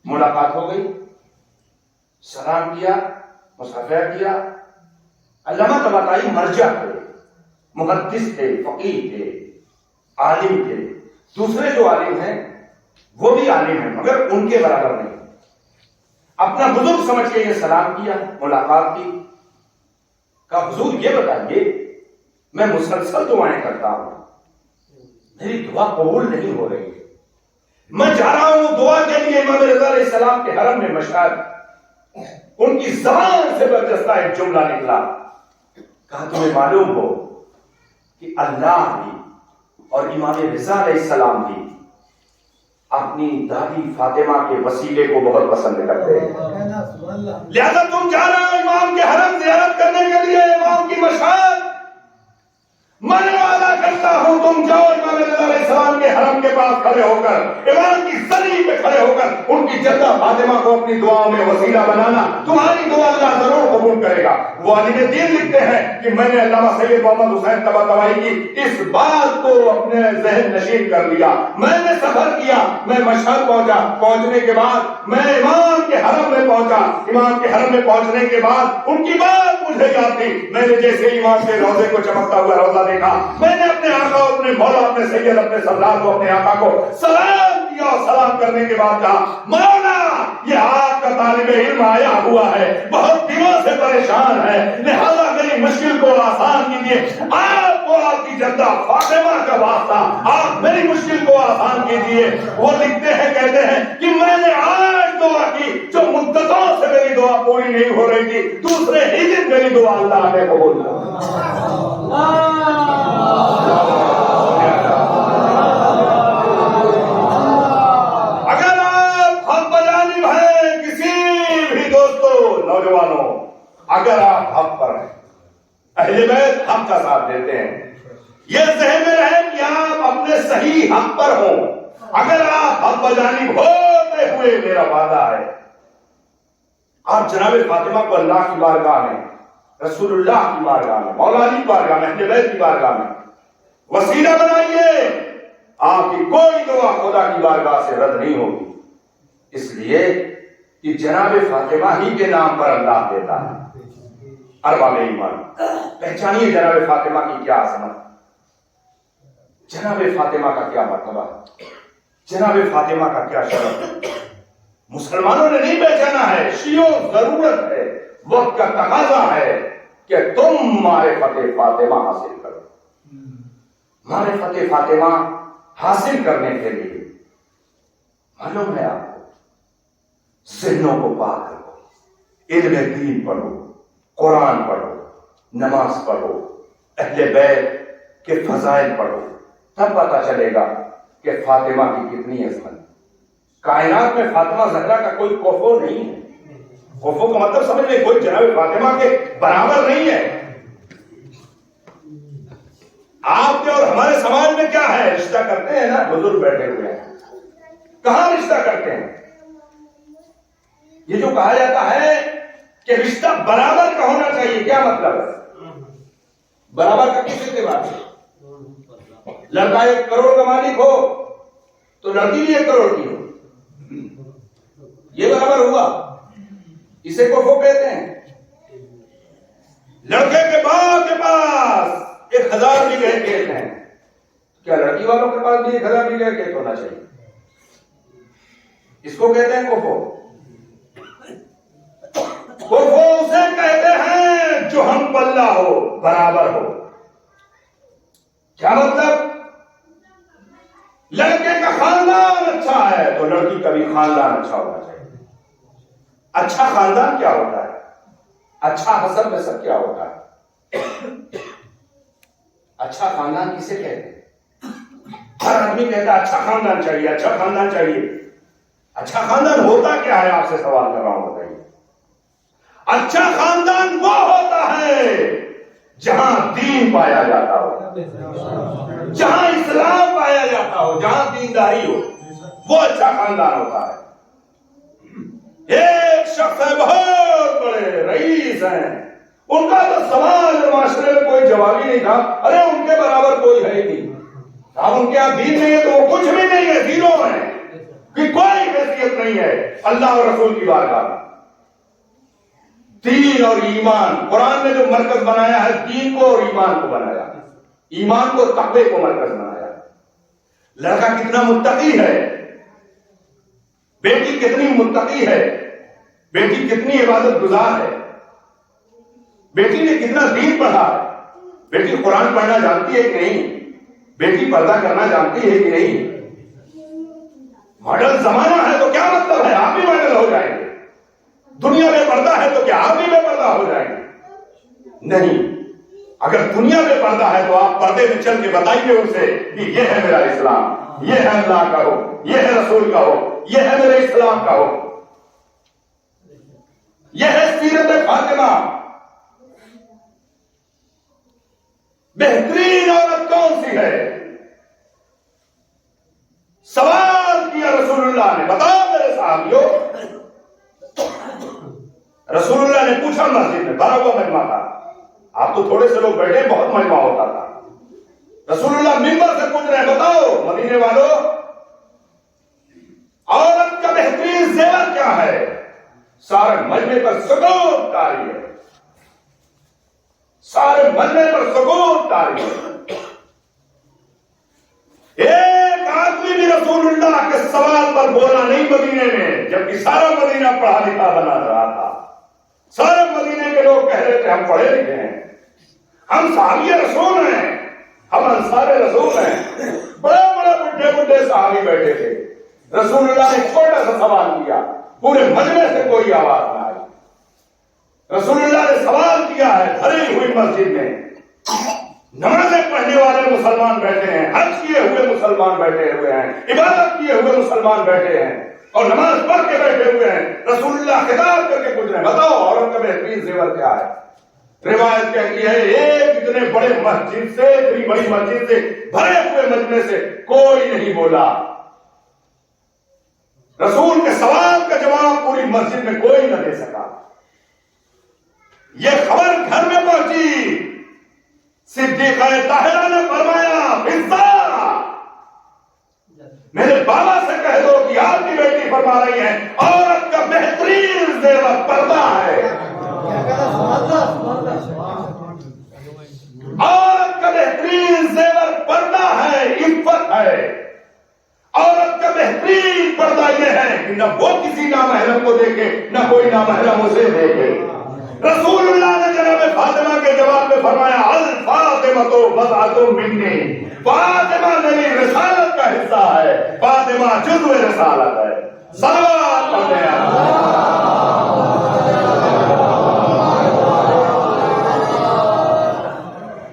ملاقات ہو گئی, سلام کیا, مصافحہ کیا. علامہ طباطبائی مرجع تھے, محدث تھے, فقیہ تھے, عالم تھے. دوسرے جو عالم ہیں وہ بھی عالم ہیں مگر ان کے برابر نہیں. اپنا بزرگ سمجھ کے یہ سلام کیا, ملاقات کی. کہا حضور یہ بتائیے, میں مسلسل دعائیں کرتا ہوں, میری دعا قبول نہیں ہو رہی ہے, میں جا رہا ہوں دعا کے لیے امام رضا علیہ السلام کے حرم میں مشہد. ان کی زبان سے برجستہ ایک جملہ نکلا, کہا تمہیں معلوم ہو کہ اللہ بھی اور امام رضا علیہ السلام بھی اپنی دادی فاطمہ کے وسیلے کو بہت پسند کرتے ہیں, لہذا تم جا رہے ہو امام کے حرم زیارت کرنے کے لیے, امام کی مشہد. میں وعدہ کرتا ہوں تم جاؤ امام رضا علیہ السلام کے حرم کے پاس کھڑے ہو کر, امام کی زری پہ کھڑے ہو کر ان کی جدہ فاطمہ کو اپنی دعاؤں میں وسیلہ بنانا, تمہاری دعا اللہ ضرور قبول کرے گا. وہ عالم دین لکھتے ہیں کہ میں نے علامہ سید محمد حسین طباطبائی کی اس بات کو اپنے ذہن نشین کر لیا. میں نے سفر کیا, میں مشہد پہنچا, پہنچنے کے بعد میں امام کے حرم میں پہنچا. امام کے حرم میں پہنچنے کے بعد ان کی بات مجھے یاد تھی. میں نے جیسے امام کے روضے کو چمکتا ہوا روضہ دیکھا, میں نے اپنے آقا, اپنے مولا, اپنے سید, اپنے سردار کو, اپنے آقا کو سلام کیا. سلام کرنے کے بعد کہا مولا یہ آپ کا طالب علم آیا ہوا ہے, بہت دنوں سے پریشان ہے, لہذا میری مشکل کو آسان کیجیے. آپ کو آپ کی جدہ فاطمہ کا واسطہ, آپ میری مشکل کو آسان کیجیے. وہ لکھتے ہیں, کہتے ہیں کہ میں نے آج دعا کی جو مدتوں سے میری دعا پوری نہیں ہو رہی تھی, دوسرے ہی دن میری دعا اللہ نے قبول کر. اگر آپ حق بجانب ہیں, کسی بھی دوستوں, نوجوانوں, اگر آپ حق پر ہیں, اہل بیت حق کا ساتھ دیتے ہیں, یہ ذہن میں رہے کہ آپ اپنے صحیح حق پر ہوں, اگر آپ حق بجانب ہوتے ہوئے، میرا وعدہ ہے، آپ جناب فاطمہ کو اللہ کی بارگاہ میں، رسول اللہ کی بارگاہ میں، مولا علی کی بارگاہ میں، اہل بیت کی بارگاہ میں وسیلہ بنائیے، آپ کی کوئی دعا خدا کی بارگاہ سے رد نہیں ہوگی، اس لیے کہ جناب فاطمہ ہی کے نام پر اللہ دیتا ہے۔ ارباب ایمان، پہچانیے جناب فاطمہ کی کیا عظمت، جناب فاطمہ کا کیا مرتبہ، جناب فاطمہ کا کیا شرف۔ مسلمانوں نے نہیں پہچانا ہے، شیعوں ضرورت ہے، وقت کا تقاضا ہے کہ تم معرفت فاطمہ حاصل کرو۔ معرفت فاطمہ حاصل کرنے کے لیے معلوم ہے آپ کو، ذہنوں کو پاک کرو، علم دین پڑھو، قرآن پڑھو، نماز پڑھو، اہل بیت کے فضائل پڑھو، تب پتا چلے گا کہ فاطمہ کی کتنی عظمت۔ کائنات میں فاطمہ زہرا کا کوئی کوفو نہیں ہے، کوفو کا مطلب سمجھ لیں، کوئی جناب فاطمہ کے برابر نہیں ہے۔ آپ کے اور ہمارے سماج میں کیا ہے، رشتہ کرتے ہیں نا، بزرگ بیٹھے ہوئے ہیں، کہاں رشتہ کرتے ہیں؟ یہ جو کہا جاتا ہے کہ رشتہ برابر کا ہونا چاہیے، کیا مطلب ہے برابر کا؟ کس اعتبار سے؟ لڑکا 1 کروڑ کا مالک ہو تو لڑکی بھی 1 کروڑ کی ہو، یہ برابر ہوا؟ اسے کوفو کہتے ہیں۔ لڑکے کے باپ کے پاس 1000 بیگھے کھیت ہیں، کیا لڑکی والوں کے پاس بھی 1000 بیگھے کھیت ہونا چاہیے؟ اس کو کہتے ہیں کوفو۔ کوفو اسے کہتے ہیں جو ہم پلہ ہو، برابر ہو۔ کیا مطلب؟ لڑکے کا خاندان اچھا ہے تو لڑکی کا بھی خاندان اچھا ہونا چاہیے۔ اچھا خاندان کیا ہوتا ہے؟ اچھا حسب نسب کیا ہوتا ہے؟ اچھا خاندان کسے کہتے ہیں؟ ہر آدمی کہتا ہے اچھا خاندان چاہیے، اچھا خاندان چاہیے۔ اچھا خاندان ہوتا کیا ہے؟ آپ سے سوال کر رہا ہوں، بتائیے۔ اچھا خاندان وہ ہوتا ہے جہاں دین پایا جاتا ہو، جہاں اسلام پایا جاتا ہو، جہاں دینداری ہو، وہ اچھا خاندان ہوتا ہے۔ ایک شخص ہے، بہت بڑے رئیس ہیں، ان کا تو سماج اور معاشرے میں کوئی جواب ہی نہیں تھا، ارے ان کے برابر کوئی ہے ہی نہیں، اب ان کے یہاں دین نہیں ہے تو وہ کچھ بھی نہیں ہے، زیرو ہے، کہ کوئی حیثیت نہیں ہے اللہ اور رسول کی بارگاہ میں۔ دین اور ایمان، قرآن نے جو مرکز بنایا ہے، دین کو اور ایمان کو بنایا، ایمان کو، تقوی کو مرکز بنایا۔ لڑکا کتنا متقی ہے، بیٹی کتنی متقی ہے، بیٹی کتنی عبادت گزار ہے، بیٹی نے کتنا دین پڑھا ہے، بیٹی قرآن پڑھنا جانتی ہے کہ نہیں، بیٹی پردہ کرنا جانتی ہے کہ نہیں۔ ماڈل زمانہ ہے تو کیا مطلب ہے آپ بھی ماڈل ہو جائیں گے؟ دنیا میں پردہ ہے تو کیا آپ بھی بے پردہ ہو جائیں گے؟ نہیں، اگر دنیا میں پردہ ہے تو آپ پردے میں چل کے بتائیے ان سے کہ یہ ہے میرا اسلام، یہ ہے اللہ کا ہو، یہ ہے رسول کا ہو، یہ ہے میرے اسلام کا ہو، یہ ہے سیرت فاطمہ۔ بہترین عورت کون سی ہے؟ سوال کیا رسول اللہ نے، بتاؤ میرے صحابیوں۔ رسول اللہ نے پوچھا، مسجد میں 12 مجمع تھا، آپ تو تھوڑے سے لوگ بیٹھے، بہت مجمع ہوتا تھا۔ رسول اللہ منبر سے پوچھ رہے ہیں، بتاؤ مدینے والوں، عورت کا بہترین زیور کیا ہے؟ سارے مجمع پر سکوت طاری ہے، سارے مجمع پر سکوت طاری ہے۔ ایک آدمی بھی رسول اللہ کے سوال پر بولا نہیں مدینے میں، جبکہ سارا مدینہ پڑھا لکھا بنا رہا تھا۔ سارے مدینے کے لوگ کہہ رہے تھے ہم پڑھے لکھے ہیں، ہم صحابی رسول ہیں، ہم انصار رسول ہیں۔ بڑے بڑے بڈھے بڈھے صحابی بیٹھے تھے، رسول اللہ نے چھوٹا سا سوال کیا، پورے مجمع سے کوئی آواز نہ آئی۔ رسول اللہ نے سوال کیا ہے، بھری ہوئی مسجد میں نمازیں پڑھنے والے مسلمان بیٹھے ہیں، حج کیے ہوئے مسلمان بیٹھے ہوئے ہیں، عبادت کیے ہوئے مسلمان بیٹھے ہیں اور نماز پڑھ کے بیٹھے ہوئے ہیں۔ رسول اللہ خطاب کر کے پوچھ رہے ہیں، بتاؤ عورت کا بہترین زیور کیا ہے؟ روایت کہتی ہے ایک اتنے بڑے مسجد سے، اتنی بڑی مسجد سے، بھرے ہوئے مجمع سے کوئی نہیں بولا۔ رسول کے سوال کا جواب پوری مسجد میں کوئی نہ دے سکا. یہ خبر گھر میں پہنچی. صدیقہ طاہرہ نے فرمایا حفظہ میرے بابا سے کہہ دو کہ آپ کی بیٹی فرما رہی ہے عورت کا بہترین زیور پردہ ہے. عورت کا بہترین زیور پردہ ہے، عفت ہے. عورت کا بہترین پردہ یہ ہے کہ نہ وہ کسی نامحرم کو دیکھے نہ کوئی نامحرم اسے دیکھے. رسول اللہ نے جناب فاطمہ کے جواب میں فرمایا الفاطمہ تو بضعۃ منی، فاطمہ میری رسالت کا حصہ ہے، فاطمہ جزو رسالت ہے. صلوات پڑھتے ہیں.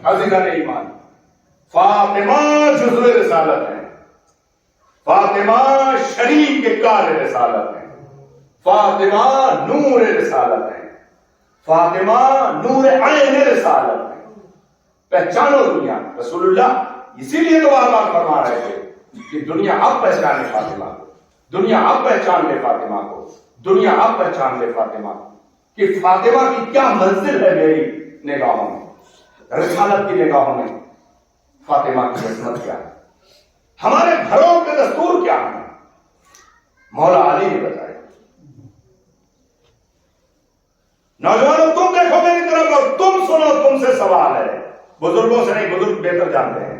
عزیزان ایمان، فاطمہ جزو رسالت ہے، فاطمہ شریک کے کار رسالت ہے، فاطمہ نور رسالت ہے، فاطمہ نور عین رسالت ہے. پہچانو دنیا. رسول اللہ اسی لیے تو بار بار فرما رہے تھے کہ دنیا اب پہچانے فاطمہ کو، دنیا اب پہچان لے فاطمہ کو، دنیا اب پہچان لے فاطمہ کہ فاطمہ کی کیا منزل ہے میری نگاہوں میں، رسالت کی نگاہوں میں فاطمہ کی عظمت کیا ہے، ہمارے گھروں کے دستور کیا ہے. مولا علی نے بتایا. نوجوانوں تم دیکھو میری طرف اور تم سنو، تم سے سوال ہے. بزرگوں سے نہیں، بزرگ بہتر جانتے ہیں.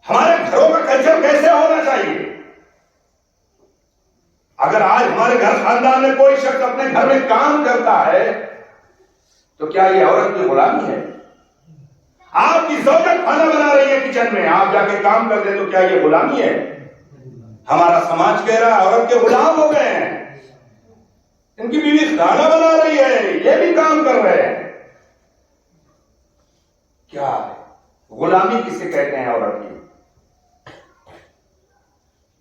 ہمارے گھروں کا کلچر کیسے ہونا چاہیے؟ اگر آج ہمارے گھر خاندان میں کوئی شخص اپنے گھر میں کام کرتا ہے تو کیا یہ عورت کی غلامی ہے؟ آپ کی زوجہ کھانا بنا رہی ہے کچن میں، آپ جا کے کام کر دیں تو کیا یہ غلامی ہے؟ ہمارا سماج کہہ رہا ہے عورت کے غلام ہو گئے ہیں، ان کی بیوی کھانا بنا رہی ہے یہ بھی کام کر رہے ہیں. کیا ہے غلامی کسے کہتے ہیں؟ عورت کی،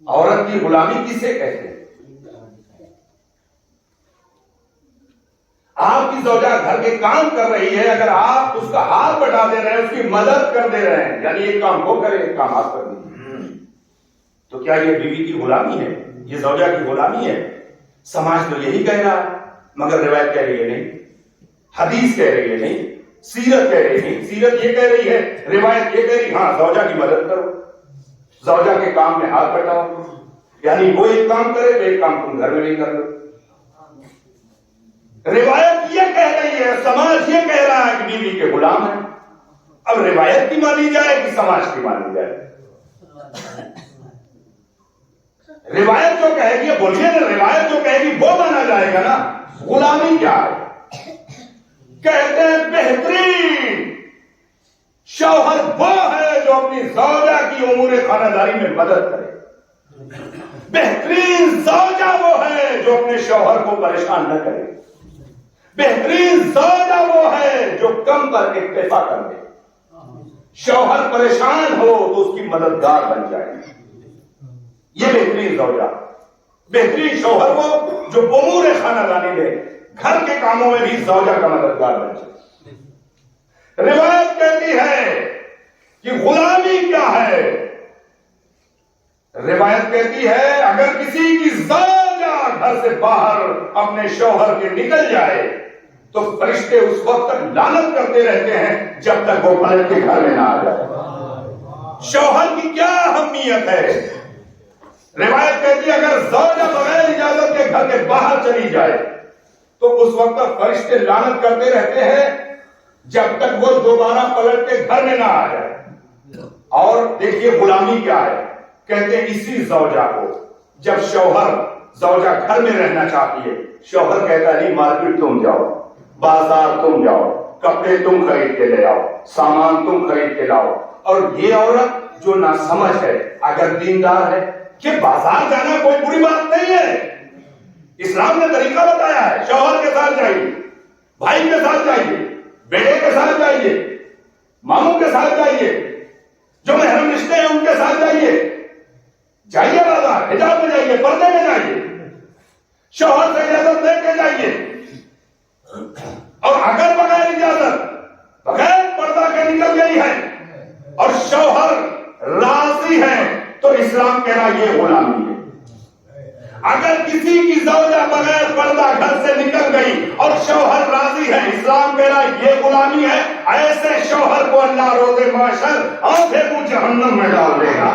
عورت کی غلامی کسے کہتے ہیں؟ آپ کی زوجہ گھر کے کام کر رہی ہے، اگر آپ اس کا ہاتھ بٹا دے رہے ہیں، اس کی مدد کر دے رہے ہیں، یعنی ایک کام وہ کرے ایک کام آپ کر دیجیے، تو کیا یہ بیوی کی غلامی ہے؟ یہ زوجہ کی غلامی ہے؟ سماج تو یہی کہہ رہا ہے، مگر روایت کہہ رہی ہے نہیں، حدیث کہہ رہی ہے نہیں، سیرت کہہ رہی ہے نہیں. سیرت یہ کہہ رہی ہے، روایت یہ کہہ رہی ہاں زوجہ کی مدد کرو، زوجہ کے کام میں ہاتھ بٹاؤ، یعنی وہ ایک کام کرے تو ایک کام تم گھر میں نہیں کر لو. روایت یہ کہہ رہی ہے، سماج یہ کہہ رہا ہے کہ بیوی کے غلام ہیں. اب روایت کی مانی جائے کہ سماج کی مانی جائے؟ روایت جو کہے گی، بولیے نا، روایت جو کہے گی وہ مانا جائے گا نا. غلامی کیا ہے؟ کہتے ہیں بہترین شوہر وہ ہے جو اپنی زوجہ کی امور خانہ داری میں مدد کرے. بہترین زوجہ وہ ہے جو اپنے شوہر کو پریشان نہ کرے. بہترین زوجہ وہ ہے جو کم پر اکتفا کر دے. شوہر پریشان ہو تو اس کی مددگار بن جائے. یہ بہترین زوجہ. بہترین شوہر وہ جو امور خانہ داری میں گھر کے کاموں میں بھی زوجہ کا مددگار بن جائے. روایت کہتی ہے کہ غلامی کیا ہے؟ روایت کہتی ہے اگر کسی کی زوجہ گھر سے باہر اپنے شوہر کے نکل جائے تو فرشتے اس وقت تک لعنت کرتے رہتے ہیں جب تک وہ پلٹ کے گھر میں نہ آ جائے. شوہر کی کیا اہمیت ہے؟ روایت کہتی ہے اگر زوجہ بغیر اجازت کے گھر کے باہر چلی جائے تو اس وقت تک فرشتے لعنت کرتے رہتے ہیں جب تک وہ دوبارہ پلٹ کے گھر میں نہ آ جائے. اور دیکھیے غلامی کیا ہے؟ کہتے ہیں اسی زوجہ کو جب شوہر زوجہ گھر میں رہنا چاہتی ہے، شوہر کہتا ہے نہیں مارکیٹ تم جاؤ، بازار تم جاؤ، کپڑے تم خرید کے لے آؤ، سامان تم خرید کے لاؤ. اور یہ عورت جو نہ سمجھ ہے اگر دیندار ہے کہ بازار جانا کوئی بری بات نہیں ہے. اسلام نے طریقہ بتایا ہے، شوہر کے ساتھ جائیے، بھائی کے ساتھ جائیے، بیٹے کے ساتھ جائیے، ماموں کے ساتھ جائیے، جو محرم رشتے ہیں ان کے ساتھ جائیے. جائیے بازار، حجاب میں جائیے، پردے میں جائیے، شوہر سے اجازت لے کے جائیے. اور اگر بغیر اجازت بغیر پردہ کے نکل گئی ہے اور شوہر راضی ہے تو اسلام کہنا یہ غلامی ہے. اگر کسی کی زوجہ بغیر پردہ گھر سے نکل گئی اور شوہر راضی ہے، اسلام کہہ رہا ہے یہ غلامی ہے. ایسے شوہر کو اللہ روز محشر آنکھیں منہ جہنم میں ڈال دے گا.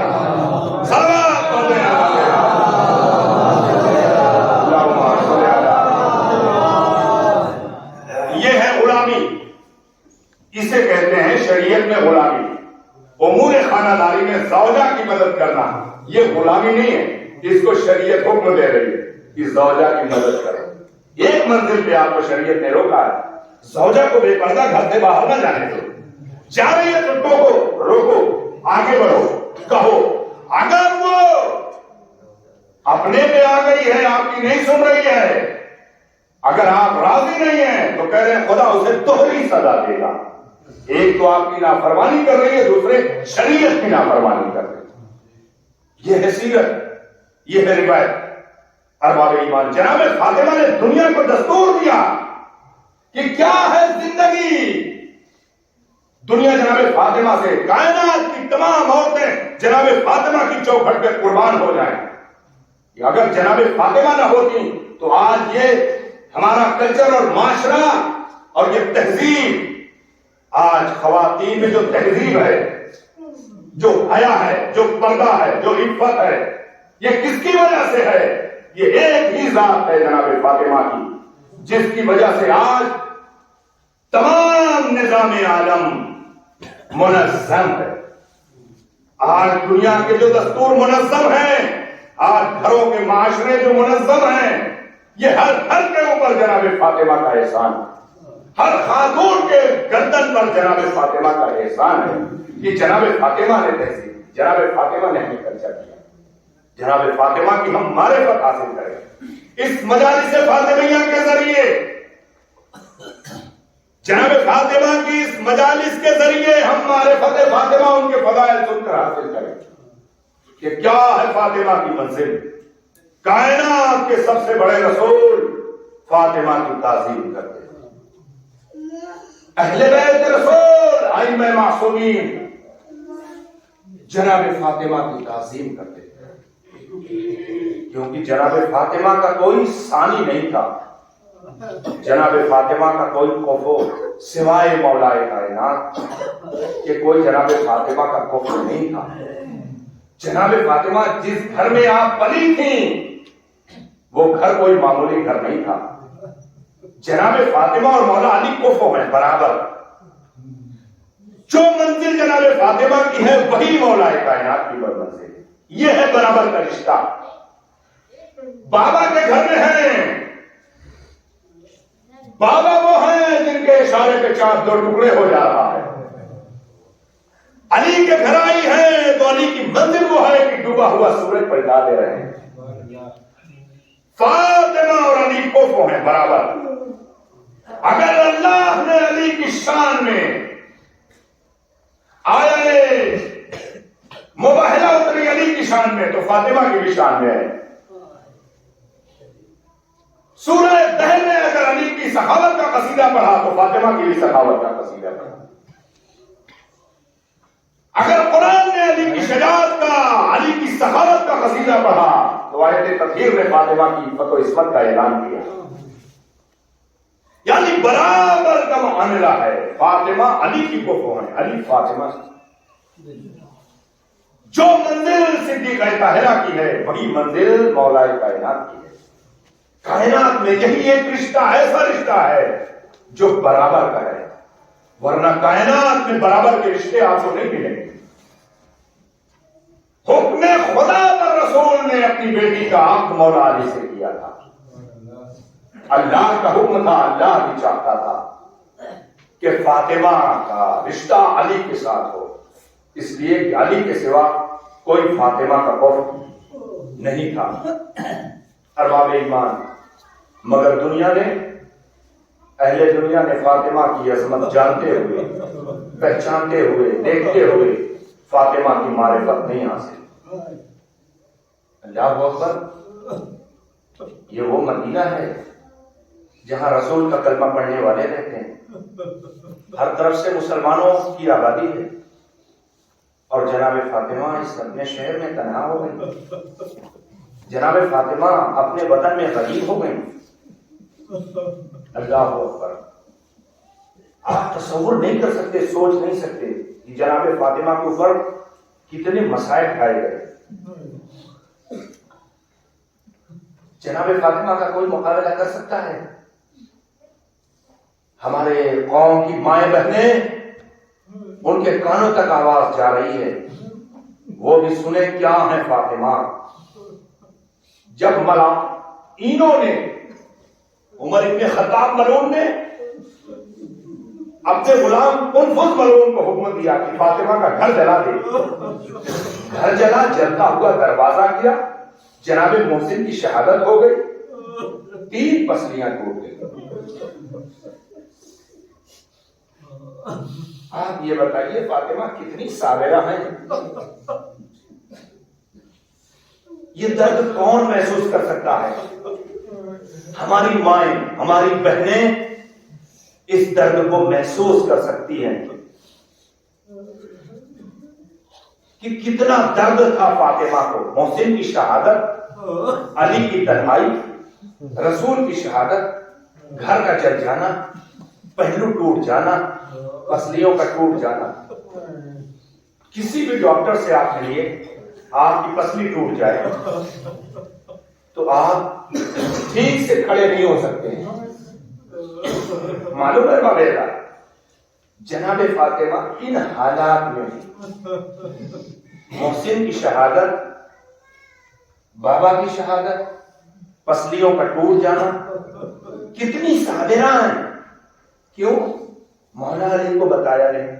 صلوات پڑھیں. یہ ہے غلامی، اسے کہتے ہیں شریعت میں غلامی. امور خانہ داری میں زوجہ کی مدد کرنا یہ غلامی نہیں ہے. اس کو شریعت حکم دے رہی ہے کہ زوجہ کی مدد کرو. ایک منزل پہ آپ کو شریعت نے روکا ہے، زوجہ کو بے پردہ گھر سے باہر نہ جانے دو. جا رہی ہے تو ٹوکو، روکو، آگے بڑھو، کہو. اگر وہ اپنے پہ آ گئی ہے، آپ کی نہیں سن رہی ہے، اگر آپ راضی نہیں ہیں تو کہہ رہے ہیں خدا اسے دوہری سزا دے گا. ایک تو آپ کی نافرمانی کر رہی ہے، دوسرے شریعت کی نافرمانی کر رہی ہے. یہ ہے سیرت، یہ ہے روایت. ارباب ایمان، جناب فاطمہ نے دنیا کو دستور دیا کہ کیا ہے زندگی. دنیا جناب فاطمہ سے، کائنات کی تمام عورتیں جناب فاطمہ کی چوکھٹ پہ قربان ہو جائیں. اگر جناب فاطمہ نہ ہوتی تو آج یہ ہمارا کلچر اور معاشرہ اور یہ تہذیب، آج خواتین میں جو تہذیب ہے، جو حیا ہے، جو پردہ ہے، جو عفت ہے، یہ کس کی وجہ سے ہے؟ یہ ایک ہی ذات ہے جناب فاطمہ کی، جس کی وجہ سے آج تمام نظام عالم منظم ہے. آج دنیا کے جو دستور منظم ہیں، آج گھروں کے معاشرے جو منظم ہیں، یہ ہر گھر کے اوپر جناب فاطمہ کا احسان ہے. ہر خاتون کے گردن پر جناب فاطمہ کا احسان ہے کہ جناب فاطمہ نے تہذیب، جناب فاطمہ نے ہمیں کلچر کیا. جناب فاطمہ کی ہم معرفت حاصل کریں اس مجالس فاطمیہ کے ذریعے. جناب فاطمہ کی اس مجالس کے ذریعے ہم معرفت فاطمہ، ان کے فضائل سن کر حاصل کریں کہ کیا ہے فاطمہ کی منزل. کائنات کے سب سے بڑے رسول فاطمہ کی تعظیم کرتے ہیں. اہل بیت رسول ائمہ معصومین جناب فاطمہ کی تعظیم کرتے ہیں، کیونکہ جناب فاطمہ کا کوئی ثانی نہیں تھا. جناب فاطمہ کا کوئی کفو سوائے مولائے کائنات کہ کوئی جناب فاطمہ کا کفو نہیں تھا. جناب فاطمہ جس گھر میں آپ پلی تھیں وہ گھر کوئی معمولی گھر نہیں تھا. جناب فاطمہ اور مولا علی کفو ہیں برابر. جو منزل جناب فاطمہ کی ہے وہی مولا کائنات کی منزل. یہ ہے برابر کا رشتہ. بابا کے گھر میں ہیں، بابا وہ ہیں جن کے اشارے پہ چاند دو ٹکڑے ہو جا رہا ہے. علی کے گھر آئی ہے تو علی کی منزل وہ ہے کہ ڈوبا ہوا سورج پلٹا دے رہے ہیں. فاطمہ اور علی کفو ہیں برابر. اگر اللہ نے علی کی شان میں آیا مباہلہ اتری علی کی شان میں تو فاطمہ کی بھی شان میں ہے. سورہ دہر میں اگر علی کی سخاوت کا قصیدہ پڑھا تو فاطمہ کی بھی سخاوت کا قصیدہ پڑھا. اگر قرآن نے علی کی شجاعت کا، علی کی سخاوت کا قصیدہ پڑھا تو آیت تطہیر نے فاطمہ کی عفت و عصمت کا اعلان کیا. یعنی برابر کا معاملہ ہے. فاطمہ علی کی کفو ہیں، علی فاطمہ. جو منزل صدیقہ طاہرہ کی ہے وہی منزل مولا کائنات کی ہے. کائنات میں یہی ایک رشتہ، ایسا رشتہ ہے جو برابر کا ہے، ورنہ کائنات میں برابر کے رشتے آپ کو نہیں ملیں گے. حکم خدا پر رسول نے اپنی بیٹی کا عقد مولا علی سے کیا تھا. اللہ کا حکم تھا، اللہ بھی چاہتا تھا کہ فاطمہ کا رشتہ علی کے ساتھ ہو، اس لیے کہ علی کے سوا کوئی فاطمہ کا خوف نہیں تھا. ارباب ایمان، مگر دنیا نے، اہل دنیا نے فاطمہ کی عظمت جانتے ہوئے، پہچانتے ہوئے، دیکھتے ہوئے فاطمہ کی معرفت نہیں حاصل. اللہ اکبر. یہ وہ مدینہ ہے جہاں رسول کا کلمہ پڑھنے والے رہتے ہیں. ہر طرف سے مسلمانوں کی آبادی ہے. اور جناب فاطمہ اس اپنے شہر میں تنہا ہو گئی، جناب فاطمہ اپنے وطن میں غریب ہو گئی۔ اللہ اکبر، آپ تصور نہیں کر سکتے، سوچ نہیں سکتے کہ جناب فاطمہ کے اوپر کتنے مسائل اٹھائے گئے۔ جناب فاطمہ کا کوئی مقابلہ کر سکتا ہے؟ ہمارے قوم کی مائیں بہنیں، ان کے کانوں تک آواز جا رہی ہے، وہ بھی سنیں کیا ہے فاطمہ۔ جب ملعونوں نے، عمر ابن خطاب ملعون نے اپنے غلام انفس ملعون کو حکم دیا کہ فاطمہ کا گھر جلا دے۔ گھر جلا، جلتا ہوا دروازہ کیا، جناب محسن کی شہادت ہو گئی، 3 پسلیاں ٹوٹ گئی۔ آپ یہ بتائیے فاطمہ کتنی صابرہ ہیں؟ یہ درد کون محسوس کر سکتا ہے؟ ہماری مائیں، ہماری بہنیں اس درد کو محسوس کر سکتی ہیں کہ کتنا درد تھا فاطمہ کو۔ محسن کی شہادت، علی کی تنہائی، رسول کی شہادت، گھر کا جل جانا، پہلو ٹوٹ جانا، پسلیوں کا ٹوٹ جانا۔ کسی بھی ڈاکٹر سے آپ ملیے، آپ کی پسلی ٹوٹ جائے تو آپ ٹھیک سے کھڑے نہیں ہو سکتے ہیں۔ معلوم ہے بابیرا، جناب فاطمہ ان حالات میں محسن کی شہادت، بابا کی شہادت، پسلیوں کا ٹوٹ جانا، کتنی صابرہ ہیں۔ کیوں؟ مولا علی کو بتایا نہیں۔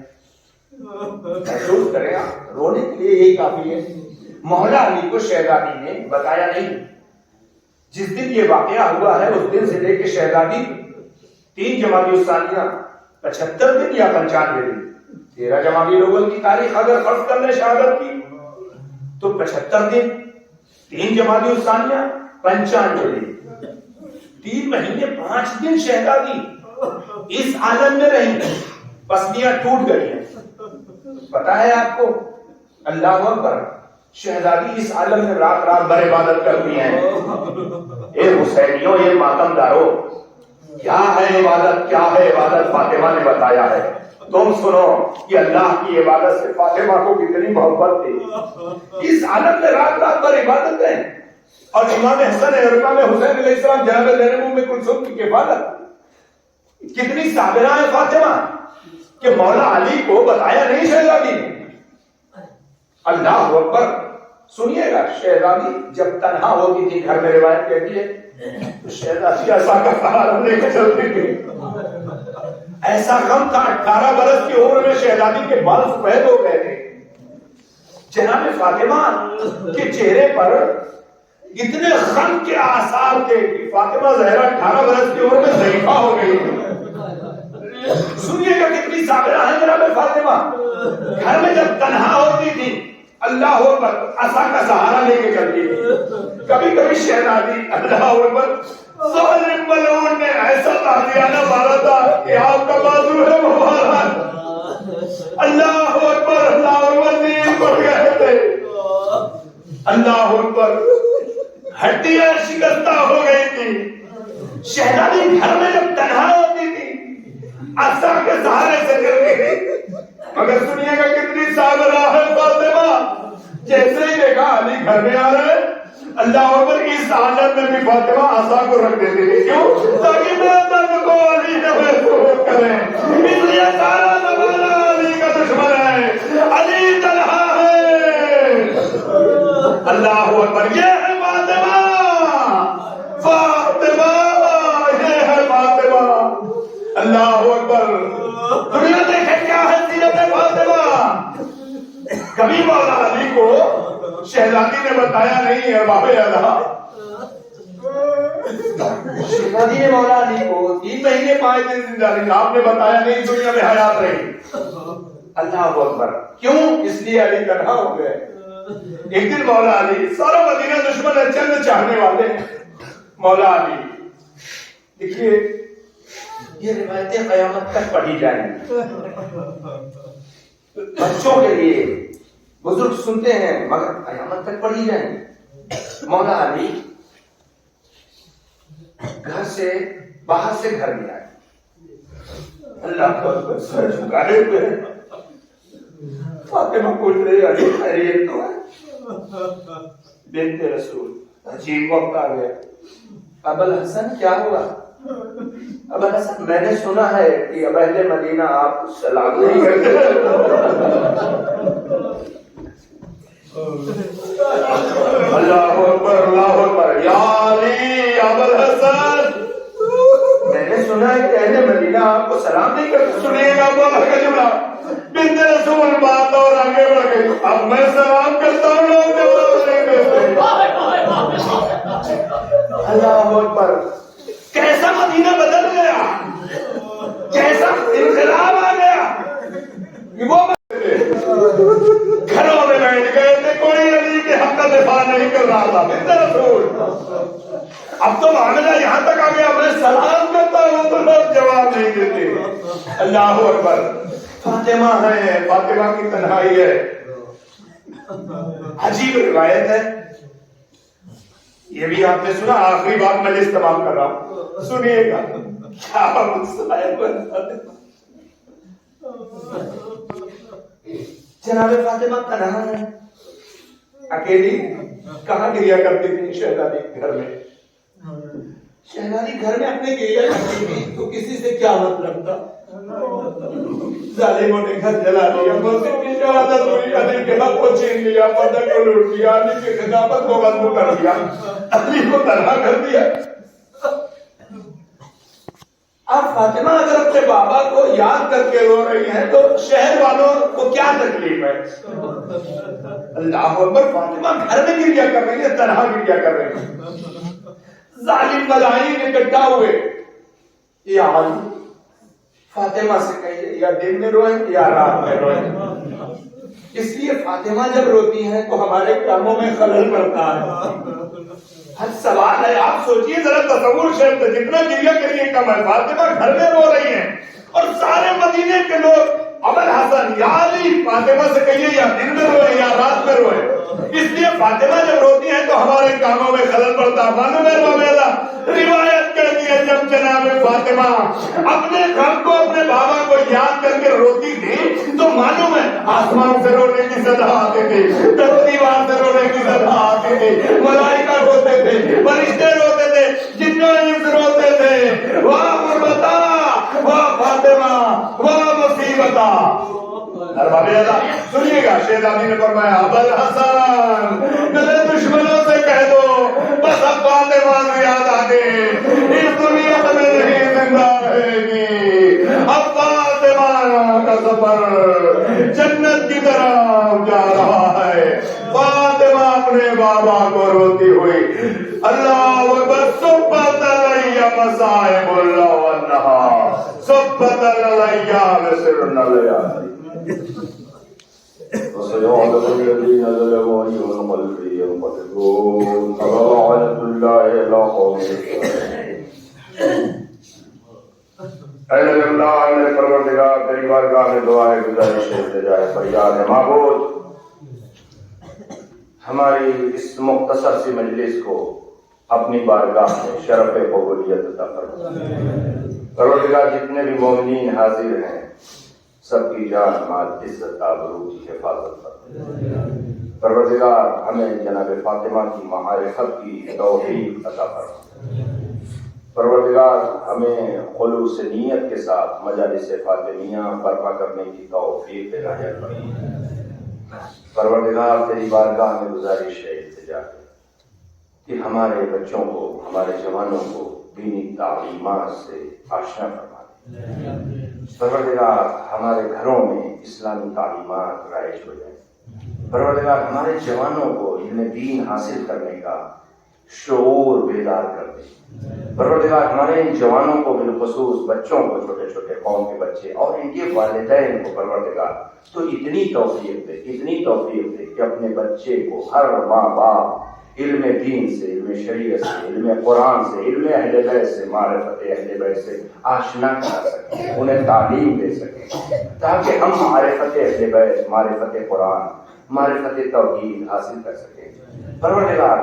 محسوس کریں آپ، رونے کے لیے یہی کافی ہے۔ مولا علی کو شہزادی نے بتایا نہیں۔ جس دن یہ واقعہ ہوا ہے اس دن سے لے کے شہزادی 3 جمادی الثانیہ 75 دن یا 95 دن، 13 جمادی الاول کی تاریخ اگر فرض کر لیں شہادت کی تو 75 دن، 3 جمادی الثانیہ 95 دن، 3 مہینے 5 دن شہزادی اس عالم میں رہی، پسلیاں ٹوٹ گئی ہیں۔ پتا ہے آپ کو؟ اللہ اکبر، شہزادی اس عالم میں رات رات بھر عبادت کرتی ہیں۔ اے حسینیوں، اے ماتم دارو، کیا ہے عبادت، کیا ہے عبادت؟ فاطمہ نے بتایا ہے۔ تم سنو کہ اللہ کی عبادت سے فاطمہ کو کتنی محبت تھی۔ اس عالم میں رات رات بھر عبادت ہے، اور امام حسن اور امام حسین علیہ السلام جناب زینب ام کلثوم کی کفالت۔ کتنی صابرہ ہے فاطمہ کہ مولا علی کو بتایا نہیں شہزادی نے۔ اللہ اکبر، سنیے گا، شہزادی جب تنہا ہوتی تھی گھر میں، روایت کہتی ہے تو شہزادی ایسا کا سہارا لے کے چلتی تھی۔ ایسا غم تھا، 18 برس کی عمر میں شہزادی کے بال سفید ہو گئے تھے۔ جناب فاطمہ کے چہرے پر اتنے غم کے آثار تھے کہ فاطمہ زہرا 18 برس کی عمر میں ضعیفہ ہو گئی۔ سنیے گا کتنی صابرہ ہے جناب فاطمہ۔ گھر میں جب تنہا ہوتی تھی، اللہ اکبر، عصا کا سہارا لے کے چلتی تھی۔ کبھی کبھی شہزادی، اللہ اکبر، ظالم ملعون نے ایسا تازیانہ مارا تھا کہ آپ کا بازو ہے مبارک۔ اللہ اکبر، اللہ اکبر، نیل پڑ گئے تھے۔ اللہ اکبر، ہڈیاں شکستہ ہو گئی تھی۔ شہزادی گھر میں جب تنہا ہوتی تھی، عصا کے سہارے سے چلتی تھی۔ مگر سنیے گا کتنی صابرہ ہے فاطمہ، جیسے ہی دیکھا علی گھر میں آ رہے، اللہ اکبر، اس حالت میں بھی فاطمہ عصا کو رکھ دیتی تھی۔ کیوں؟ تاکہ میں درد کو علی نہ محسوس کریں۔ اس لیے سارا زمانہ علی کا دشمن ہے، علی تنہا ہے۔ اللہ اکبر، یہ ہے فاطمہ، فاطمہ، یہ ہے فاطمہ۔ اللہ اکبر، دنیا دیکھے کیا ہے سیرت فاطمہ۔ کبھی مولا علی کو شہزادی نے بتایا نہیں ہے باب اللہ۔ شہزادی نے مولا علی کو 3 مہینے 5 دن زندہ رہی، آپ نے بتایا نہیں، دنیا میں حیات رہی۔ اللہ اکبر، کیوں؟ اس لیے علی تنہا ہو گئے۔ ایک دن مولا علی، سارا مدینہ دشمن ہے، چند چاہنے والے ہیں، مولا علی، دیکھیے یہ روایتیں قیامت تک پڑھی جائیں گی۔ بچوں کے لیے بزرگ سنتے ہیں مگر قیامت تک پڑھی جائیں گے. مولا علی گھر سے باہر سے گھر میں آئے, اللہ کو سر جھکائے ہوئے فاطمہ پوچھ رہی علی خیریت تو ہے؟ بنت رسول عجیب وقت آ گیا. ابوالحسن کیا ہوا؟ ابوالحسن میں نے سنا ہے کہ اب اہل مدینہ آپ کو سلام نہیں کرتے. اللہ اکبر اللہ اکبر. یا علی ابوالحسن میں نے سنا ہے کہ اہل مدینہ آپ کو سلام نہیں کرتے. سنیے گا مولا کا جملہ, بنت رسول بات اور آگے بڑھ گئی. اب میں سلام کرتا ہوں لوگ جواب نہیں دیتے. اللہ اکبر. کیسا مدینہ بدل گیا, کیسا انقلاب آ گیا. وہ گھروں میں بیٹھ گئے تھے, کوئی علی کے حق کا دفاع نہیں کر رہا تھا. بنت رسول اب تو معاملہ یہاں تک آ گیا میں سلام کرتا ہوں تو لوگ جواب نہیں دیتے. اللہ اکبر. فاطمہ ہے, فاطمہ کی تنہائی ہے. عجیب روایت ہے, یہ بھی آپ نے سنا. آخری بات مجلس تمام کر رہا ہوں, سنیے گا. کیا جناب فاطمہ تنہا ہے, اکیلی. کہاں گریا کرتی تھی شہزادی گھر میں. شہزادی گھر میں اپنے گریا کرتی تھی تو کسی سے کیا مطلب تھا. ظالموں نے گھر جلا دیا, موسم کی شہادت ہوئی, علی کے حق کو چھین لیا, پردہ کو لوٹ لیا, علی کی خلافت کو بند کر دیا, علی کو تنہا کر دیا. اب فاطمہ اگر اپنے بابا کو یاد کر کے رو رہی ہیں تو شہر والوں کو کیا تکلیف ہے. اللہ اکبر. فاطمہ گھر میں گریا کر رہی ہے, تنہا گریا کر رہی ہے. ظالم ملائن اکٹھا ہوئے. یا علی فاطمہ سے کہیے یا دن میں روئیں یا رات میں روئیں. اس لیے فاطمہ جب روتی ہیں تو ہمارے کاموں میں خلل پڑتا ہے. ہر سوال ہے, آپ سوچئے ذرا, تصور شریف جتنا گریا کریے کم ہے. فاطمہ گھر میں رو رہی ہیں اور سارے مدینے کے لوگ ابوالحسن یا علی فاطمہ سے کہیے یا دن میں روئے یا رات میں روئے. اس لیے فاطمہ جب روتی ہیں تو ہمارے کاموں میں خلل پڑتا. معلوم ہے مولا روایت کہتی ہے جب جناب فاطمہ اپنے گھر کو اپنے بابا کو یاد کر کے روتی تھی تو معلوم ہے آسمان سے رونے کی صدا آتی تھی, دیوار سے رونے کی صدا آتی تھی, ملائکہ روتے تھے, فرشتے روتے تھے, جنات روتے تھے. واہ غربتا, واہ فاطمہ, واہ مصیبتا. سنیے گا, شہزادی نے فرمایا ابوالحسن میرے دشمنوں سے کہہ دو بس اب فاطمہ یاد آ گئے, اس دنیا میں نہیں زندہ رہے گی. اب فاطمہ کا سفر جنت کی طرف جا رہا ہے. فاطمہ اپنے بابا کو روتی ہوئی اللہ اکبر. صبت علیہ مصائب اللہ والنہار, صبت علیہ مسرن لیالی. وسيعلم الذين ظلموا أي القلب ينقلبون فلعنة الله على قوم الظالمين. اے اللہ نے پروردگار تیری بارگاہ میں دعائیں گزارش التجا ہے فریاد ہے معبود ہماری اس مختصر سی مجلس کو اپنی بارگاہ میں شرف قبولیت عطا فرما. پروردگار جتنے بھی مومنین حاضر ہیں سب کی جان مال عزت آبرو کی حفاظت فرما. پروردگار ہمیں جناب فاطمہ کی معرفت کی توفیق عطا فرما. پروردگار ہمیں خلوص نیت کے ساتھ مجالس فاطمیہ برپا کرنے کی توفیق عنایت فرما. پروردگار تیری بارگاہ میں گزارش ہے التجا ہے کہ ہمارے بچوں کو ہمارے جوانوں کو دینی تعلیمات سے آشنا فرما. پروردگار ہمارے گھروں میں اسلامی تعلیمات رائج ہو جائیں. پروردگار ہمارے جوانوں کو علم دین حاصل کرنے کا شعور بیدار کر دے. پروردگار ہمارے ان جوانوں کو بالخصوص بچوں کو چھوٹے چھوٹے قوم کے بچے اور ان کے والدین کو پروردگار تو اتنی توفیق دے کہ اپنے بچے کو ہر ماں باپ علم دین سے, علم شریعت سے, علم قرآن سے, علم اہل بیت سے, معرفت اہل بیت سے آشنا کرا سکیں, انہیں تعلیم دے سکیں تاکہ ہم معرفت اہل بیت, معرفت قرآن, معرفت توحید حاصل کر سکیں۔ پروردگار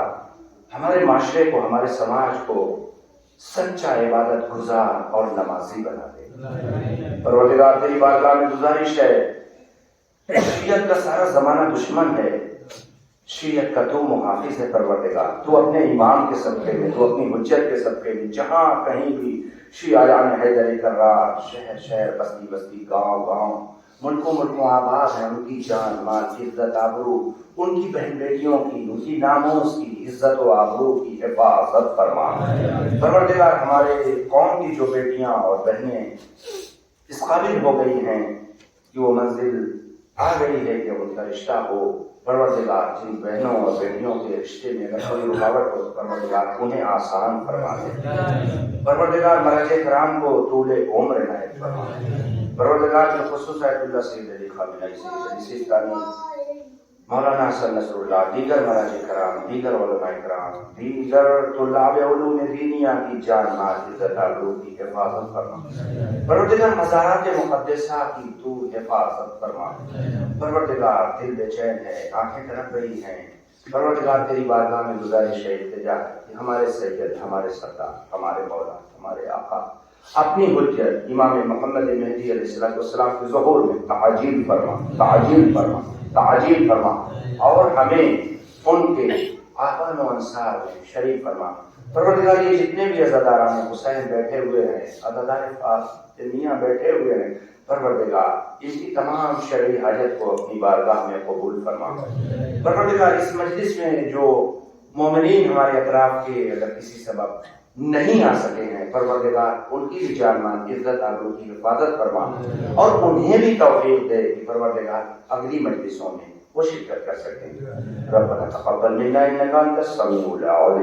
ہمارے معاشرے کو، ہمارے سماج کو سچا عبادت گزار اور نمازی بنا دے۔ پروردگار تیری بارگاہ میں گزارش ہے، شیعت کا سارا زمانہ دشمن ہے، شیعت کا تو محافظ ہے پروردگار۔ تو اپنے امام کے صدقے میں، تو اپنی حجت کے صدقے میں جہاں کہیں بھی شیعیان حیدر کرار شہر شہر، بستی بستی، گاؤں گاؤں، ملکوں ملکوں آباد ہیں، ان کی جان مال، عزت آبرو، ان کی بہن بیٹیوں کی، ان کی ناموس کی، عزت و آبرو کی حفاظت فرما۔ پروردگار ہمارے قوم کی جو بیٹیاں اور بہنیں اس قابل ہو گئی ہیں کہ وہ منزل آ گئی ہے کہ ان کا رشتہ ہو، پروردگار جن بہنوں اور بیٹیوں کے رشتے میں اگر کوئی رکاوٹ ہو تو پروردگار انہیں آسان فرما دے۔ پروردگار مراجع کرام کو طول عمر عنایت فرما۔ پروردگار جو خصوص آیت اللہ سید علی خامنہئی، سید علی سیستانی، مولانا حسن نصر اللہ، دیگر مراجع کرام، دیگر علماء کرام، دیگر طلاب علوم دینیہ کی جان مال، عزت آبرو کی حفاظت فرما۔ پروردگار مزارات مقدسہ کی تو حفاظت فرما۔ پروردگار دل بے چین ہے، آنکھیں تڑپ رہی ہیں، پروردگار تیری بارگاہ میں گزارش ہے، التجا ہے کہ ہمارے سید، ہمارے سردار، ہمارے مولا، ہمارے آقا اپنی حجت امام محمد مہدی علیہ السلام کے ظہور میں تعجیل فرما، تعجیل فرما، تعجیل فرما، اور ہمیں ان کے آبان و انصار میں شریک فرما۔ پروردگار یہ جتنے بھی عزاداران حسین بیٹھے ہوئے ہیں، عزادار فاطمیہ بیٹھے ہوئے ہیں، پروردگار اس کی تمام شرعی حاجت کو اپنی بارگاہ میں قبول فرما۔ پروردگار اس مجلس میں جو مومنین ہمارے اطراف کے اگر کسی سبب نہیں آ سکے ہیں، پروردگار ان کی بھی جان مان، عزت آبرو کی حفاظت فرما، اور انہیں بھی توفیق دے کہ پروردگار اگلی مجلسوں میں وہ شرکت کر سکیں۔ ربنا تقبل منا انک انت السمیع العلیم۔